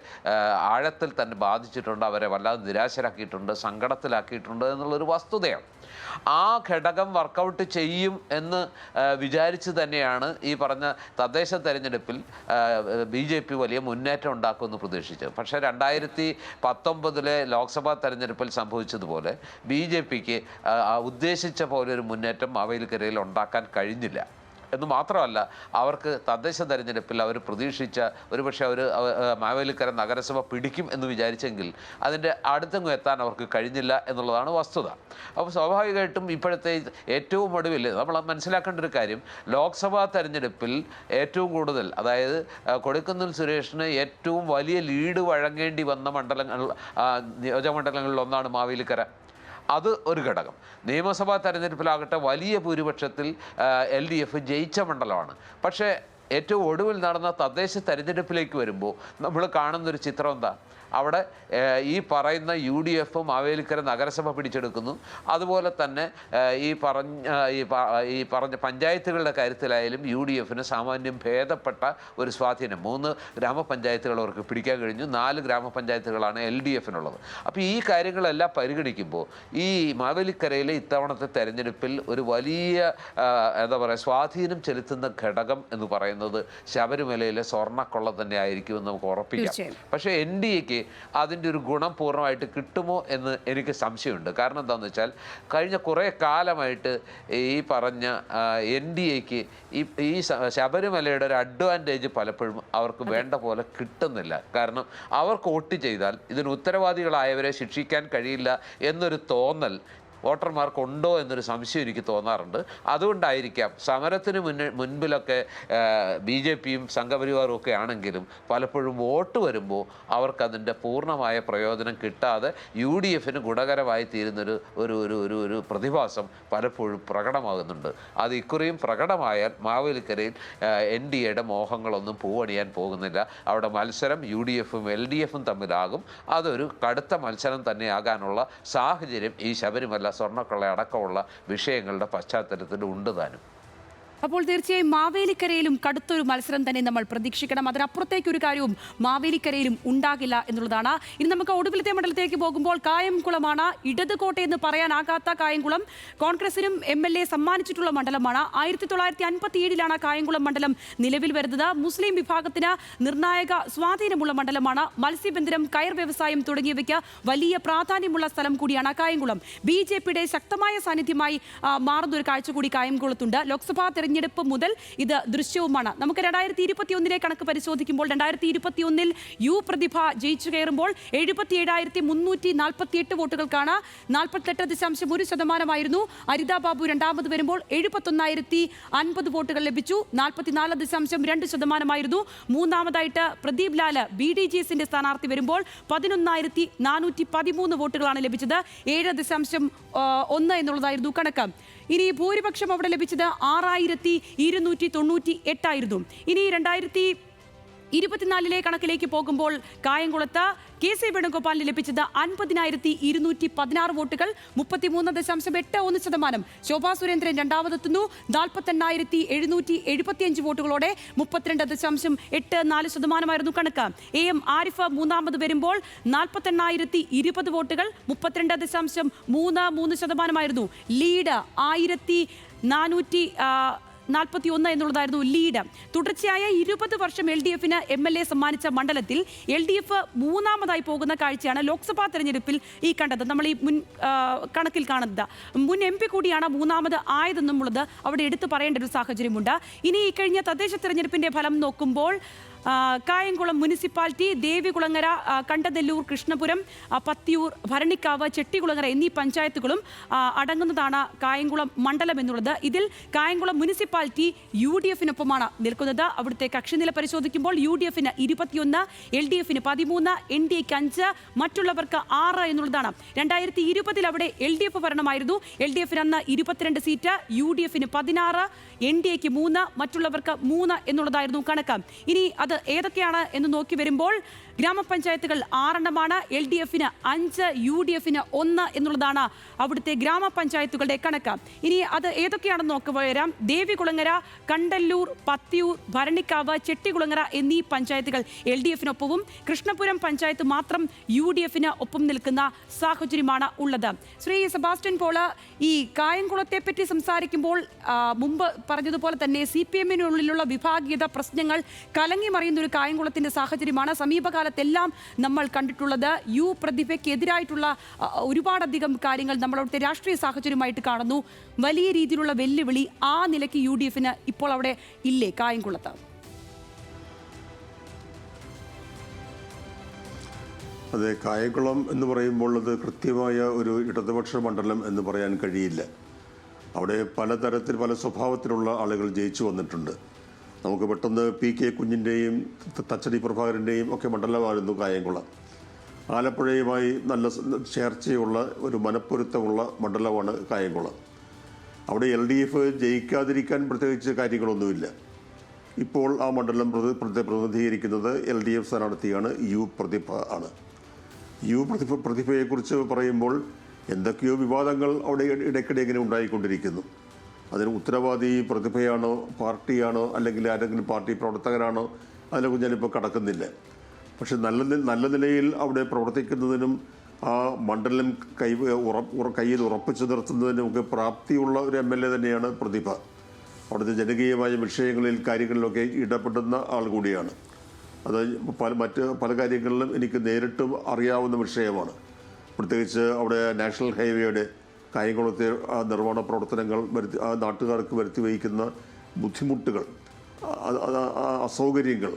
ആഴത്തിൽ തന്നെ ബാധിച്ചിട്ടുണ്ട്. അവരെ വല്ലാതെ നിരാശരാക്കിയിട്ടുണ്ട്, സങ്കടത്തിലാക്കിയിട്ടുണ്ട് എന്നുള്ളൊരു വസ്തുതയാണ്. ആ ഘടകം വർക്കൗട്ട് ചെയ്യും എന്ന് വിചാരിച്ച് തന്നെയാണ് ഈ പറഞ്ഞ തദ്ദേശ തെരഞ്ഞെടുപ്പിൽ BJP വലിയ മുന്നേറ്റം ഉണ്ടാക്കുമെന്ന് പ്രതീക്ഷിച്ചത്. പക്ഷേ 2019 ലോക്സഭാ തെരഞ്ഞെടുപ്പിൽ സംഭവിച്ചതുപോലെ BJPക്ക് ഉദ്ദേശിച്ച പോലെ ഒരു മുന്നേറ്റം മാവേലിക്കരയിൽ ഉണ്ടാക്കാൻ കഴിഞ്ഞില്ല എന്ന് മാത്രമല്ല, അവർക്ക് തദ്ദേശ തെരഞ്ഞെടുപ്പിൽ അവർ പ്രതീക്ഷിച്ച ഒരുപക്ഷെ അവർ മാവേലിക്കര നഗരസഭ പിടിക്കും എന്ന് വിചാരിച്ചെങ്കിൽ അതിൻ്റെ അടുത്തെങ്ങും എത്താൻ അവർക്ക് കഴിഞ്ഞില്ല എന്നുള്ളതാണ് വസ്തുത. അപ്പോൾ സ്വാഭാവികമായിട്ടും ഇപ്പോഴത്തെ ഏറ്റവും ഒടുവിൽ നമ്മൾ മനസ്സിലാക്കേണ്ട ഒരു കാര്യം, ലോക്സഭാ തെരഞ്ഞെടുപ്പിൽ ഏറ്റവും കൂടുതൽ, അതായത് കൊടിക്കുന്നിൽ സുരേഷിന് ഏറ്റവും വലിയ ലീഡ് വഴങ്ങേണ്ടി വന്ന നിയോജകമണ്ഡലങ്ങളിലൊന്നാണ് മാവേലിക്കര. അത് ഒരു ഘടകം. നിയമസഭാ തെരഞ്ഞെടുപ്പിലാകട്ടെ വലിയ ഭൂരിപക്ഷത്തിൽ LDF ജയിച്ച മണ്ഡലമാണ്. പക്ഷേ ഏറ്റവും ഒടുവിൽ നടന്ന തദ്ദേശ തെരഞ്ഞെടുപ്പിലേക്ക് വരുമ്പോൾ നമ്മൾ കാണുന്നൊരു ചിത്രം എന്താ? അവിടെ ഈ പറയുന്ന UDF മാവേലിക്കര നഗരസഭ പിടിച്ചെടുക്കുന്നു. അതുപോലെ തന്നെ ഈ പറഞ്ഞ പഞ്ചായത്തുകളുടെ കാര്യത്തിലായാലും UDFന് സാമാന്യം ഭേദപ്പെട്ട ഒരു സ്വാധീനം. 3 ഗ്രാമപഞ്ചായത്തുകൾ അവർക്ക് പിടിക്കാൻ കഴിഞ്ഞു. 4 ഗ്രാമപഞ്ചായത്തുകളാണ് LDFനുള്ളത്. അപ്പോൾ ഈ കാര്യങ്ങളെല്ലാം പരിഗണിക്കുമ്പോൾ ഈ മാവേലിക്കരയിലെ ഇത്തവണത്തെ തെരഞ്ഞെടുപ്പിൽ ഒരു വലിയ എന്താ പറയുക സ്വാധീനം ചെലുത്തുന്ന ഘടകം എന്ന് പറയുന്നത് ശബരിമലയിലെ സ്വർണ്ണക്കൊള്ള തന്നെ ആയിരിക്കുമെന്ന് നമുക്ക് ഉറപ്പിക്കാം. പക്ഷേ NDAക്ക് അതിൻ്റെ ഒരു ഗുണം പൂർണ്ണമായിട്ട് കിട്ടുമോ എന്ന് എനിക്ക് സംശയമുണ്ട്. കാരണം എന്താണെന്ന് വെച്ചാൽ കഴിഞ്ഞ കുറേ കാലമായിട്ട് ഈ പറഞ്ഞ NDAക്ക് ഈ ശബരിമലയുടെ ഒരു അഡ്വാൻറ്റേജ് പലപ്പോഴും അവർക്ക് വേണ്ട പോലെ കിട്ടുന്നില്ല. കാരണം അവർക്ക് വോട്ട് ചെയ്താൽ ഇതിന് ഉത്തരവാദികളായവരെ ശിക്ഷിക്കാൻ കഴിയില്ല എന്നൊരു തോന്നൽ വോട്ടർമാർക്കുണ്ടോ എന്നൊരു സംശയം എനിക്ക് തോന്നാറുണ്ട്. അതുകൊണ്ടായിരിക്കാം സമരത്തിന് മുൻപിലൊക്കെ BJPയും സംഘപരിവാറും ഒക്കെ ആണെങ്കിലും പലപ്പോഴും വോട്ട് വരുമ്പോൾ അവർക്കതിൻ്റെ പൂർണ്ണമായ പ്രയോജനം കിട്ടാതെ UDFന് ഗുണകരമായി തീരുന്നൊരു ഒരു പ്രതിഭാസം പലപ്പോഴും പ്രകടമാകുന്നുണ്ട്. അത് ഇക്കുറിയും പ്രകടമായാൽ മാവേലിക്കരയിൽ NDAയുടെ മോഹങ്ങളൊന്നും പൂവണിയാൻ പോകുന്നില്ല. അവിടെ മത്സരം UDFും LDFും തമ്മിലാകും. അതൊരു കടുത്ത മത്സരം തന്നെയാകാനുള്ള സാഹചര്യം ഈ ശബരിമല സ്വർണ്ണക്കൊള്ള അടക്കമുള്ള വിഷയങ്ങളുടെ പശ്ചാത്തലത്തിൽ ഉണ്ട് താനും. അപ്പോൾ തീർച്ചയായും മാവേലിക്കരയിലും കടുത്തൊരു മത്സരം തന്നെ നമ്മൾ പ്രതീക്ഷിക്കണം. അതിനപ്പുറത്തേക്ക് ഒരു കാര്യവും മാവേലിക്കരയിലും ഉണ്ടാകില്ല എന്നുള്ളതാണ്. ഇനി നമുക്ക് ഒടുവിലത്തെ മണ്ഡലത്തിലേക്ക് പോകുമ്പോൾ കായംകുളമാണ്. ഇടത് കോട്ടയെന്ന് പറയാനാകാത്ത കായംകുളം കോൺഗ്രസിനും MLA സമ്മാനിച്ചിട്ടുള്ള മണ്ഡലമാണ്. 1957 കായംകുളം മണ്ഡലം നിലവിൽ വരുന്നത്. മുസ്ലിം വിഭാഗത്തിന് നിർണായക സ്വാധീനമുള്ള മണ്ഡലമാണ്. മത്സ്യബന്ധനം, കയർ വ്യവസായം തുടങ്ങിയവയ്ക്ക് വലിയ പ്രാധാന്യമുള്ള സ്ഥലം കൂടിയാണ് കായംകുളം. BJPയുടെ ശക്തമായ സാന്നിധ്യമായി മാറുന്ന ഒരു കാഴ്ച കൂടി കായംകുളത്തുണ്ട്. ലോക്സഭാ തെരഞ്ഞെടുപ്പ് മുതൽ ഇത് ദൃശ്യവുമാണ്. നമുക്ക് 2021 കണക്ക് പരിശോധിക്കുമ്പോൾ 2021 U പ്രതിഭ ജയിച്ചു കയറുമ്പോൾ 77,348 വോട്ടുകൾക്കാണ് 48.1%. അരിത ബാബു രണ്ടാമത് വരുമ്പോൾ 71,050 വോട്ടുകൾ ലഭിച്ചു, 44.2%. മൂന്നാമതായിട്ട് പ്രദീപ് ലാല് BDGSന്റെ സ്ഥാനാർത്ഥി വരുമ്പോൾ 11,413 വോട്ടുകളാണ് ലഭിച്ചത്. 7.1 എന്നുള്ളതായിരുന്നു കണക്ക്. ഇനി ഭൂരിപക്ഷം അവിടെ ലഭിച്ചത് 6,298 ആയിരുന്നു. ഇനി 2024 കണക്കിലേക്ക് പോകുമ്പോൾ കായംകുളത്ത് KC വേണുഗോപാലിന് ലഭിച്ചത് 50,216 വോട്ടുകൾ, 33.81%. ശോഭാ സുരേന്ദ്രൻ രണ്ടാമതെത്തുന്നു, 48,775 വോട്ടുകളോടെ 32.84% കണക്ക്. AM ആരിഫ് മൂന്നാമത് വരുമ്പോൾ 48,020 വോട്ടുകൾ, 32.33%. ലീഡ് 1,400 41 എന്നുള്ളതായിരുന്നു ലീഡ്. തുടർച്ചയായ 20 വർഷം LDF-ന് MLA സമ്മാനിച്ച മണ്ഡലത്തിൽ LDF മൂന്നാമതായി പോകുന്ന കാഴ്ചയാണ് ലോക്സഭാ തെരഞ്ഞെടുപ്പിൽ ഈ കണ്ടത്. നമ്മൾ ഈ മുൻ കണക്കിൽ കാണുന്നത് മുൻ MP കൂടിയാണ് മൂന്നാമത് ആയതെന്നുള്ളത് അവിടെ എടുത്തു പറയേണ്ട ഒരു സാഹചര്യമുണ്ട്. ഇനി ഈ കഴിഞ്ഞ തദ്ദേശ തെരഞ്ഞെടുപ്പിന്റെ ഫലം നോക്കുമ്പോൾ കായംകുളം മുനിസിപ്പാലിറ്റി, ദേവികുളങ്ങര, കണ്ടനെല്ലൂർ, കൃഷ്ണപുരം, പത്തിയൂർ, ഭരണിക്കാവ്, ചെട്ടികുളങ്ങര എന്നീ പഞ്ചായത്തുകളും അടങ്ങുന്നതാണ് കായംകുളം മണ്ഡലം എന്നുള്ളത്. ഇതിൽ കായംകുളം മുനിസിപ്പാലിറ്റി UDF-നൊപ്പമാണ് നിൽക്കുന്നത്. അവിടുത്തെ കക്ഷിനില പരിശോധിക്കുമ്പോൾ UDF-ന് 21, LDF-ന് 13, NDA-ക്ക് 5, മറ്റുള്ളവർക്ക് 6 എന്നുള്ളതാണ്. 2020 അവിടെ LDF ഭരണമായിരുന്നു. LDF-ന് അന്ന് 22 സീറ്റ്, UDF-ന് 16, NDA-ക്ക് 3, മറ്റുള്ളവർക്ക് 3 എന്നുള്ളതായിരുന്നു കണക്ക്. ഇനി അത് ഏതൊക്കെയാണ് എന്ന് നോക്കി വരുമ്പോൾ ഗ്രാമപഞ്ചായത്തുകൾ 6 LDF-ന് 5, UDF-ന് 1 എന്നുള്ളതാണ് അവിടുത്തെ ഗ്രാമപഞ്ചായത്തുകളുടെ കണക്ക്. ഇനി അത് ഏതൊക്കെയാണെന്ന് നോക്കി വരാം. ദേവികുളങ്ങര, കണ്ടല്ലൂർ, പത്തിയൂർ, ഭരണിക്കാവ്, ചെട്ടികുളങ്ങര എന്നീ പഞ്ചായത്തുകൾ LDF-നൊപ്പവും കൃഷ്ണപുരം പഞ്ചായത്ത് മാത്രം UDF-ന് ഒപ്പം നിൽക്കുന്ന സാഹചര്യമാണ് ഉള്ളത്. ശ്രീ സെബാസ്റ്റ്യൻ പോൾ, ഈ കായംകുളത്തെ പറ്റി സംസാരിക്കുമ്പോൾ മുമ്പ് പറഞ്ഞതുപോലെ തന്നെ CPM-നുള്ളിലുള്ള വിഭാഗീയത പ്രശ്നങ്ങൾ കലങ്ങി മറിയുന്ന ഒരു കായംകുളത്തിന്റെ സാഹചര്യമാണ് സമീപകാലത്തെല്ലാം നമ്മൾ കണ്ടിട്ടുള്ളത്. പ്രതിഭയ്ക്കെതിരായിട്ടുള്ള ഒരുപാടധികം കാര്യങ്ങൾ നമ്മളവിടുത്തെ രാഷ്ട്രീയ സാഹചര്യമായിട്ട് കാണുന്നു. വലിയ രീതിയിലുള്ള വെല്ലുവിളി ആ നിലയ്ക്ക് UDF-ന് ഇപ്പോൾ അവിടെ ഇല്ലേ കായംകുളത്ത്? അതെ, കായംകുളം എന്ന് പറയുമ്പോൾ അത് കൃത്യമായ ഒരു ഇടതുപക്ഷ മണ്ഡലം എന്ന് പറയാൻ കഴിയില്ല. അവിടെ പലതരത്തിൽ പല സ്വഭാവത്തിലുള്ള ആളുകൾ ജയിച്ചു വന്നിട്ടുണ്ട്. നമുക്ക് പെട്ടെന്ന് PK കുഞ്ഞിൻ്റെയും തച്ചടി പ്രഭാകരൻ്റെയും ഒക്കെ മണ്ഡലമായിരുന്നു കായംകുളം. ആലപ്പുഴയുമായി നല്ല ചേർച്ചയുള്ള ഒരു മനപ്പൊരുത്തമുള്ള മണ്ഡലമാണ് കായംകുളം. അവിടെ LDF ജയിക്കാതിരിക്കാൻ പ്രത്യേകിച്ച് കാര്യങ്ങളൊന്നുമില്ല. ഇപ്പോൾ ആ മണ്ഡലം പ്രതിനിധീകരിക്കുന്നത് LDF സ്ഥാനാർത്ഥിയാണ് പ്രതിഭ ആണ്. പ്രതിഭയെക്കുറിച്ച് പറയുമ്പോൾ എന്തൊക്കെയോ വിവാദങ്ങൾ അവിടെ ഇടയ്ക്കിടെ ഇങ്ങനെ ഉണ്ടായിക്കൊണ്ടിരിക്കുന്നു. അതിന് ഉത്തരവാദി പ്രതിഭയാണോ, പാർട്ടിയാണോ, അല്ലെങ്കിൽ ആരെങ്കിലും പാർട്ടി പ്രവർത്തകരാണോ, അതിലൊക്കെ ഞാനിപ്പോൾ കടക്കുന്നില്ല. പക്ഷെ നല്ല നിലയിൽ അവിടെ പ്രവർത്തിക്കുന്നതിനും ആ മണ്ഡലം കയ്യിൽ ഉറപ്പിച്ചു നിർത്തുന്നതിനും ഒക്കെ പ്രാപ്തിയുള്ള ഒരു MLA തന്നെയാണ് പ്രതിഭ. അവിടുത്തെ ജനകീയമായ വിഷയങ്ങളിൽ കാര്യങ്ങളിലൊക്കെ ഇടപെടുന്ന ആൾ കൂടിയാണ്. അത് മറ്റ് പല കാര്യങ്ങളിലും എനിക്ക് നേരിട്ട് അറിയാവുന്ന വിഷയമാണ്. പ്രത്യേകിച്ച് അവിടെ നാഷണൽ ഹൈവേയുടെ കായംകുളത്തെ നിർമ്മാണ പ്രവർത്തനങ്ങൾ നാട്ടുകാർക്ക് വരുത്തി വയ്ക്കുന്ന ബുദ്ധിമുട്ടുകൾ, അസൗകര്യങ്ങൾ,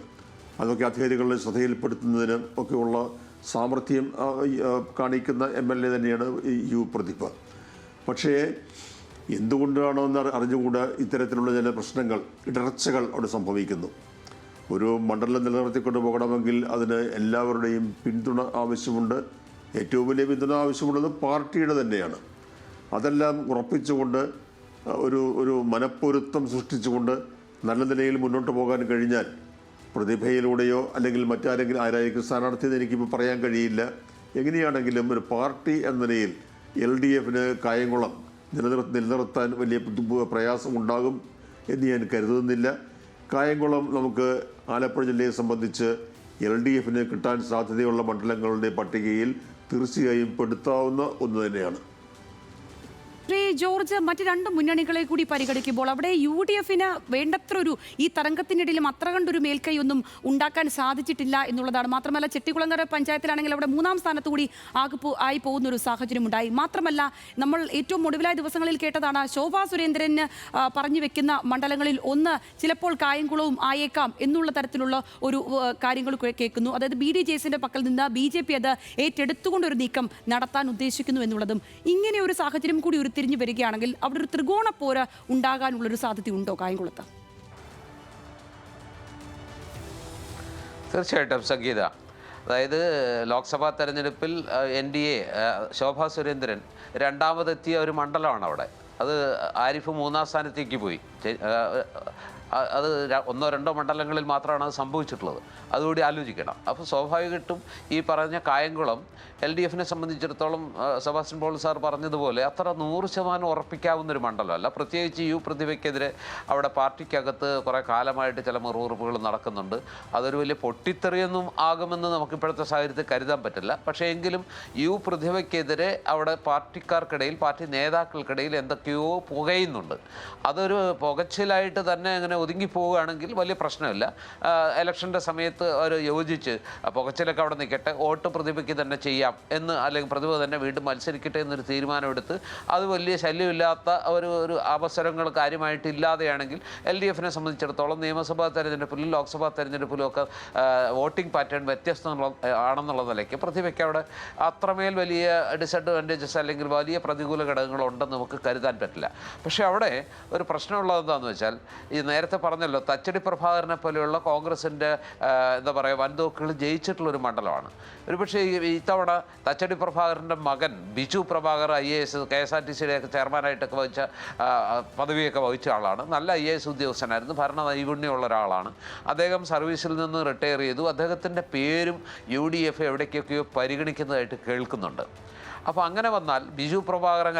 അതൊക്കെ അധികാരികളുടെ ശ്രദ്ധയിൽപ്പെടുത്തുന്നതിന് ഒക്കെയുള്ള സാമർഥ്യം കാണിക്കുന്ന MLA തന്നെയാണ് പ്രതിഭ. പക്ഷേ എന്തുകൊണ്ടാണോ എന്ന് അറിഞ്ഞുകൂടാ ഇത്തരത്തിലുള്ള ചില പ്രശ്നങ്ങൾ, ഇടർച്ചകൾ അവിടെ സംഭവിക്കുന്നു. ഒരു മണ്ഡലം നിലനിർത്തിക്കൊണ്ട് പോകണമെങ്കിൽ അതിന് എല്ലാവരുടെയും പിന്തുണ ആവശ്യമുണ്ട്. ഏറ്റവും വലിയ പിന്തുണ ആവശ്യമുള്ളത് പാർട്ടിയുടെ തന്നെയാണ്. അതെല്ലാം ഉറപ്പിച്ചുകൊണ്ട് ഒരു മനപ്പൊരുത്തം സൃഷ്ടിച്ചുകൊണ്ട് നല്ല നിലയിൽ മുന്നോട്ട് പോകാൻ കഴിഞ്ഞാൽ പ്രതിഭയിലൂടെയോ അല്ലെങ്കിൽ ആരായിരിക്കും സ്ഥാനാർത്ഥി എനിക്കിപ്പോൾ പറയാൻ കഴിയില്ല. എങ്ങനെയാണെങ്കിലും ഒരു പാർട്ടി എന്ന നിലയിൽ LDF-ന് കായംകുളം നിലനിർത്താൻ വലിയ പ്രയാസമുണ്ടാകും എന്ന് ഞാൻ കരുതുന്നില്ല. കായംകുളം നമുക്ക് ആലപ്പുഴ ജില്ലയെ സംബന്ധിച്ച് LDF-ന് കിട്ടാൻ സാധ്യതയുള്ള മണ്ഡലങ്ങളുടെ പട്ടികയിൽ തീർച്ചയായും പെടുത്താവുന്ന ഒന്ന് തന്നെയാണ്. ശ്രീ ജോർജ്, മറ്റ് രണ്ട് മുന്നണികളെ കൂടി പരിഗണിക്കുമ്പോൾ അവിടെ UDF-ന് വേണ്ടത്ര ഈ തരംഗത്തിനിടയിലും അത്ര കണ്ടൊരു മേൽക്കൈയൊന്നും ഉണ്ടാക്കാൻ സാധിച്ചിട്ടില്ല എന്നുള്ളതാണ്. മാത്രമല്ല ചെട്ടികുളങ്ങര പഞ്ചായത്തിലാണെങ്കിൽ അവിടെ 3-ാം സ്ഥാനത്ത് കൂടി ആയി പോകുന്നൊരു സാഹചര്യമുണ്ടായി. മാത്രമല്ല നമ്മൾ ഏറ്റവും ഒടുവിലായ ദിവസങ്ങളിൽ കേട്ടതാണ് ശോഭാ സുരേന്ദ്രന് പറഞ്ഞു വെക്കുന്ന മണ്ഡലങ്ങളിൽ ഒന്ന് ചിലപ്പോൾ കായംകുളവും ആയേക്കാം എന്നുള്ള തരത്തിലുള്ള ഒരു കാര്യങ്ങൾ കേൾക്കുന്നു. അതായത് BDJS-ന്റെ പക്കൽ നിന്ന് BJP അത് ഏറ്റെടുത്തുകൊണ്ടൊരു നീക്കം നടത്താൻ ഉദ്ദേശിക്കുന്നു എന്നുള്ളതും. ഇങ്ങനെ ഒരു സാഹചര്യം കൂടി തിരിഞ്ഞു വരികയാണെങ്കിൽ അവിടെ ഒരു ത്രികോണ പോര ഉണ്ടാകാനുള്ളൊരു സാധ്യതയുണ്ടോ കായംകുളത്ത്? തീർച്ചയായിട്ടും സംഗീത. അതായത് ലോക്സഭാ തെരഞ്ഞെടുപ്പിൽ NDA ശോഭാ സുരേന്ദ്രൻ രണ്ടാമതെത്തിയ ഒരു മണ്ഡലമാണ് അവിടെ. അത് ആരിഫ് 3-ാം സ്ഥാനത്തേക്ക് പോയി. അത് ഒന്നോ രണ്ടോ മണ്ഡലങ്ങളിൽ മാത്രമാണ് അത് സംഭവിച്ചിട്ടുള്ളത്. അതുകൂടി ആലോചിക്കണം. അപ്പോൾ സ്വാഭാവികമായിട്ടും ഈ പറഞ്ഞ കായംകുളം LDFനെ സംബന്ധിച്ചിടത്തോളം സെബാസ്റ്റ്യൻ പോൾ സാർ പറഞ്ഞതുപോലെ അത്ര 100% ഉറപ്പിക്കാവുന്നൊരു മണ്ഡലമല്ല. പ്രത്യേകിച്ച് പ്രതിഭയ്ക്കെതിരെ അവിടെ പാർട്ടിക്കകത്ത് കുറേ കാലമായിട്ട് ചില മുറിവുറുപ്പുകൾ നടക്കുന്നുണ്ട്. അതൊരു വലിയ പൊട്ടിത്തെറിയൊന്നും ആകുമെന്ന് നമുക്കിപ്പോഴത്തെ സാഹചര്യത്തിൽ കരുതാൻ പറ്റില്ല. പക്ഷേ എങ്കിലും പ്രതിഭയ്ക്കെതിരെ അവിടെ പാർട്ടിക്കാർക്കിടയിൽ, പാർട്ടി നേതാക്കൾക്കിടയിൽ എന്തൊക്കെയോ പുകയുന്നുണ്ട്. അതൊരു പുകച്ചിലായിട്ട് തന്നെ അങ്ങനെ ഒതുങ്ങിപ്പോവുകയാണെങ്കിൽ വലിയ പ്രശ്നമില്ല. ഇലക്ഷൻ്റെ സമയത്ത് അവർ യോജിച്ച് പുകച്ചിലൊക്കെ അവിടെ നിൽക്കട്ടെ, വോട്ട് പ്രതിഭയ്ക്ക് തന്നെ ചെയ്യാം എന്ന്, അല്ലെങ്കിൽ പ്രതിഭ തന്നെ വീണ്ടും മത്സരിക്കട്ടെ എന്നൊരു തീരുമാനമെടുത്ത് അത് വലിയ ശല്യമില്ലാത്ത ഒരു അവസരങ്ങൾ കാര്യമായിട്ടില്ലാതെയാണെങ്കിൽ LDFനെ സംബന്ധിച്ചിടത്തോളം നിയമസഭാ തെരഞ്ഞെടുപ്പിലും ലോക്സഭാ തെരഞ്ഞെടുപ്പിലും ഒക്കെ വോട്ടിംഗ് പാറ്റേൺ വ്യത്യസ്തമാണെന്നുള്ള നിലയ്ക്ക് പ്രതിഭയ്ക്ക് അവിടെ അത്രമേൽ വലിയ ഡിസഡ്വാൻറ്റേജസ് അല്ലെങ്കിൽ വലിയ പ്രതികൂല ഘടകങ്ങളുണ്ടെന്ന് നമുക്ക് കരുതാൻ പറ്റില്ല. പക്ഷേ അവിടെ ഒരു പ്രശ്നമുള്ളത് എന്താണെന്ന് വെച്ചാൽ, ഈ നേരത്തെ പറഞ്ഞല്ലോ തച്ചടി പ്രഭാകരനെ പോലെയുള്ള കോൺഗ്രസിൻ്റെ എന്താ പറയുക വൻതോക്കുകൾ ജയിച്ചിട്ടുള്ളൊരു മണ്ഡലമാണ്. ഒരുപക്ഷെ ഇത്തവണ തച്ചടി പ്രഭാകരൻ്റെ മകൻ ബിജു പ്രഭാകർ IAS KSRTCയുടെ ചെയർമാനായിട്ടൊക്കെ വഹിച്ച പദവിയൊക്കെ വഹിച്ച ആളാണ്. നല്ല IAS ഉദ്യോഗസ്ഥനായിരുന്നു, ഭരണ നൈപുണ്യമുള്ള ഒരാളാണ്. അദ്ദേഹം സർവീസിൽ നിന്ന് റിട്ടയർ ചെയ്തു. അദ്ദേഹത്തിൻ്റെ പേരും UDF എവിടേക്കൊക്കെയോ പരിഗണിക്കുന്നതായിട്ട് കേൾക്കുന്നുണ്ട്. അപ്പോൾ അങ്ങനെ വന്നാൽ ബിജു പ്രഭാകരൻ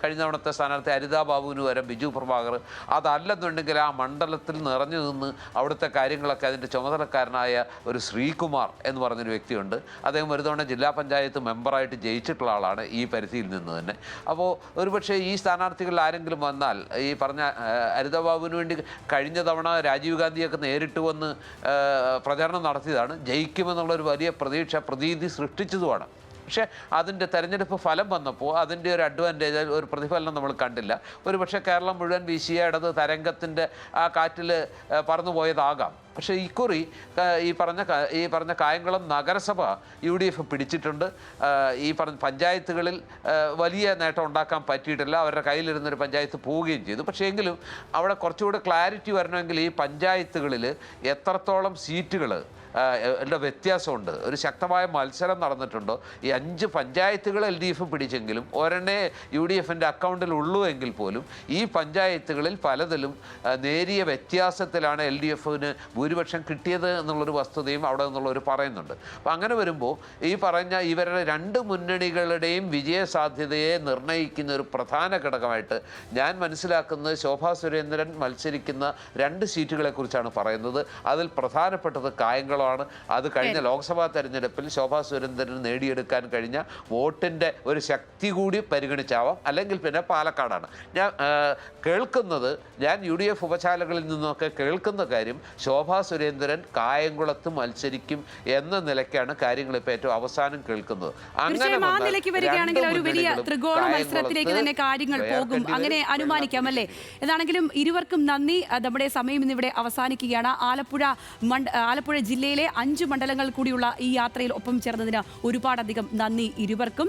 കഴിഞ്ഞ തവണത്തെ സ്ഥാനാർത്ഥി ഹരിതാ ബാബുവിന് വരെ ബിജു പ്രഭാകർ അതല്ലെന്നുണ്ടെങ്കിൽ ആ മണ്ഡലത്തിൽ നിറഞ്ഞു നിന്ന് അവിടുത്തെ കാര്യങ്ങളൊക്കെ അതിൻ്റെ ചുമതലക്കാരനായ ഒരു ശ്രീകുമാർ എന്ന് പറഞ്ഞൊരു വ്യക്തിയുണ്ട്. അദ്ദേഹം ഒരു തവണ ജില്ലാ പഞ്ചായത്ത് മെമ്പറായിട്ട് ജയിച്ചിട്ടുള്ള ആളാണ് ഈ പരിധിയിൽ നിന്ന് തന്നെ. അപ്പോൾ ഒരുപക്ഷെ ഈ സ്ഥാനാർത്ഥികളിൽ ആരെങ്കിലും വന്നാൽ, ഈ പറഞ്ഞ ഹരിതാ ബാബുവിന് വേണ്ടി കഴിഞ്ഞ തവണ രാജീവ് ഗാന്ധിയൊക്കെ നേരിട്ട് വന്ന് പ്രചരണം നടത്തിയതാണ്, ജയിക്കുമെന്നുള്ളൊരു വലിയ പ്രതീതി സൃഷ്ടിച്ചതുമാണ്. പക്ഷേ അതിൻ്റെ തെരഞ്ഞെടുപ്പ് ഫലം വന്നപ്പോൾ അതിൻ്റെ ഒരു അഡ്വാൻറ്റേജ്, ഒരു പ്രതിഫലനം നമ്മൾ കണ്ടില്ല. ഒരുപക്ഷെ കേരളം മുഴുവൻ വീശിയ ഇടത് തരംഗത്തിൻ്റെ ആ കാറ്റിൽ പറന്നുപോയതാകാം. പക്ഷേ ഇക്കുറി ഈ പറഞ്ഞ കായംകുളം നഗരസഭ UDF പിടിച്ചിട്ടുണ്ട്. ഈ പറഞ്ഞ പഞ്ചായത്തുകളിൽ വലിയ നേട്ടം ഉണ്ടാക്കാൻ പറ്റിയിട്ടില്ല. അവരുടെ കയ്യിലിരുന്നൊരു പഞ്ചായത്ത് പോവുകയും ചെയ്തു. പക്ഷേ എങ്കിലും അവിടെ കുറച്ചുകൂടെ ക്ലാരിറ്റി വരണമെങ്കിൽ ഈ പഞ്ചായത്തുകളിൽ എത്രത്തോളം സീറ്റുകൾ വ്യത്യാസമുണ്ട്, ഒരു ശക്തമായ മത്സരം നടന്നിട്ടുണ്ടോ. ഈ 5 പഞ്ചായത്തുകൾ LDF പിടിച്ചെങ്കിലും ഒരെണ്ണേ UDFൻ്റെ അക്കൗണ്ടിൽ ഉള്ളൂ എങ്കിൽ പോലും ഈ പഞ്ചായത്തുകളിൽ പലതിലും നേരിയ വ്യത്യാസത്തിലാണ് LDFന് ഭൂരിപക്ഷം കിട്ടിയത് എന്നുള്ളൊരു വസ്തുതയും അവിടെ നിന്നുള്ളവർ പറയുന്നുണ്ട്. അപ്പം അങ്ങനെ വരുമ്പോൾ ഈ പറഞ്ഞ ഇവരുടെ 2 മുന്നണികളുടെയും വിജയസാധ്യതയെ നിർണ്ണയിക്കുന്ന ഒരു പ്രധാന ഘടകമായിട്ട് ഞാൻ മനസ്സിലാക്കുന്നത് ശോഭാ സുരേന്ദ്രൻ മത്സരിക്കുന്ന 2 സീറ്റുകളെക്കുറിച്ചാണ് പറയുന്നത്. അതിൽ പ്രധാനപ്പെട്ടത് കായംകുളം. അത് കഴിഞ്ഞ ലോക്സഭാ തെരഞ്ഞെടുപ്പിൽ ശോഭാ സുരേന്ദ്രന് നേടിയെടുക്കാൻ കഴിഞ്ഞ വോട്ടിൻ്റെ ഒരു ശക്തി കൂടി പരിഗണിച്ചാവാം. അല്ലെങ്കിൽ പിന്നെ പാലക്കാടാണ്. ഞാൻ കേൾക്കുന്നത്, ഞാൻ UDF ഉപശാലകളിൽ നിന്നൊക്കെ കേൾക്കുന്ന കാര്യം, ശോഭാ സുരേന്ദ്രൻ കായംകുളത്ത് മത്സരിക്കും എന്ന നിലയ്ക്കാണ് കാര്യങ്ങൾ ഇപ്പോൾ ഏറ്റവും അവസാനം കേൾക്കുന്നത്. അങ്ങനെ കാര്യങ്ങൾ പോകും, അങ്ങനെ അനുമാനിക്കാം അല്ലേ? എന്താണെങ്കിലും ഇരുവർക്കും നന്ദി. നമ്മുടെ സമയം ഇന്നിവിടെ അവസാനിക്കുകയാണ്. ആലപ്പുഴ ജില്ലയിൽ 5 മണ്ഡലങ്ങൾ കൂടിയുള്ള ഈ യാത്രയിൽ ഒപ്പം ചേർന്നതിന് ഒരുപാടധികം നന്ദി ഇരുവർക്കും.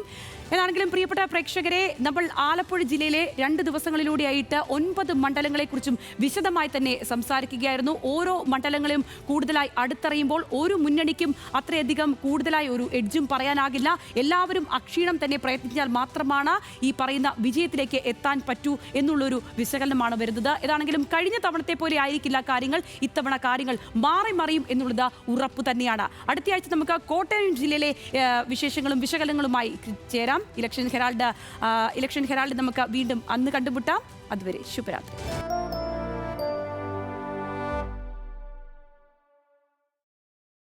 എന്നാണെങ്കിലും പ്രിയപ്പെട്ട പ്രേക്ഷകരെ, നമ്മൾ ആലപ്പുഴ ജില്ലയിലെ 2 ദിവസങ്ങളിലൂടെയായിട്ട് 9 മണ്ഡലങ്ങളെക്കുറിച്ചും വിശദമായി തന്നെ സംസാരിക്കുകയായിരുന്നു. ഓരോ മണ്ഡലങ്ങളും കൂടുതലായി അടുത്തറിയുമ്പോൾ ഒരു മുന്നണിക്കും അത്രയധികം കൂടുതലായി ഒരു എഡ്ജും പറയാനാകില്ല. എല്ലാവരും അക്ഷീണം തന്നെ പ്രയത്നിച്ചാൽ മാത്രമാണ് ഈ പറയുന്ന വിജയത്തിലേക്ക് എത്താൻ പറ്റൂ എന്നുള്ളൊരു വിശകലനമാണ് വരുന്നത്. ഏതാണെങ്കിലും കഴിഞ്ഞ തവണത്തെ പോലെ ആയിരിക്കില്ല കാര്യങ്ങൾ, ഇത്തവണ കാര്യങ്ങൾ മാറി മറിയും എന്നുള്ളത് ഉറപ്പു തന്നെയാണ്. അടുത്തയാഴ്ച നമുക്ക് കോട്ടയം ജില്ലയിലെ വിശേഷങ്ങളും വിശകലനങ്ങളുമായി ചേരാം. ഇലക്ഷൻ ഹെറാൾഡ് നമുക്ക് വീണ്ടും അന്ന് കണ്ടുമുട്ടാം. അതുവരെ ശുഭരാത്രി.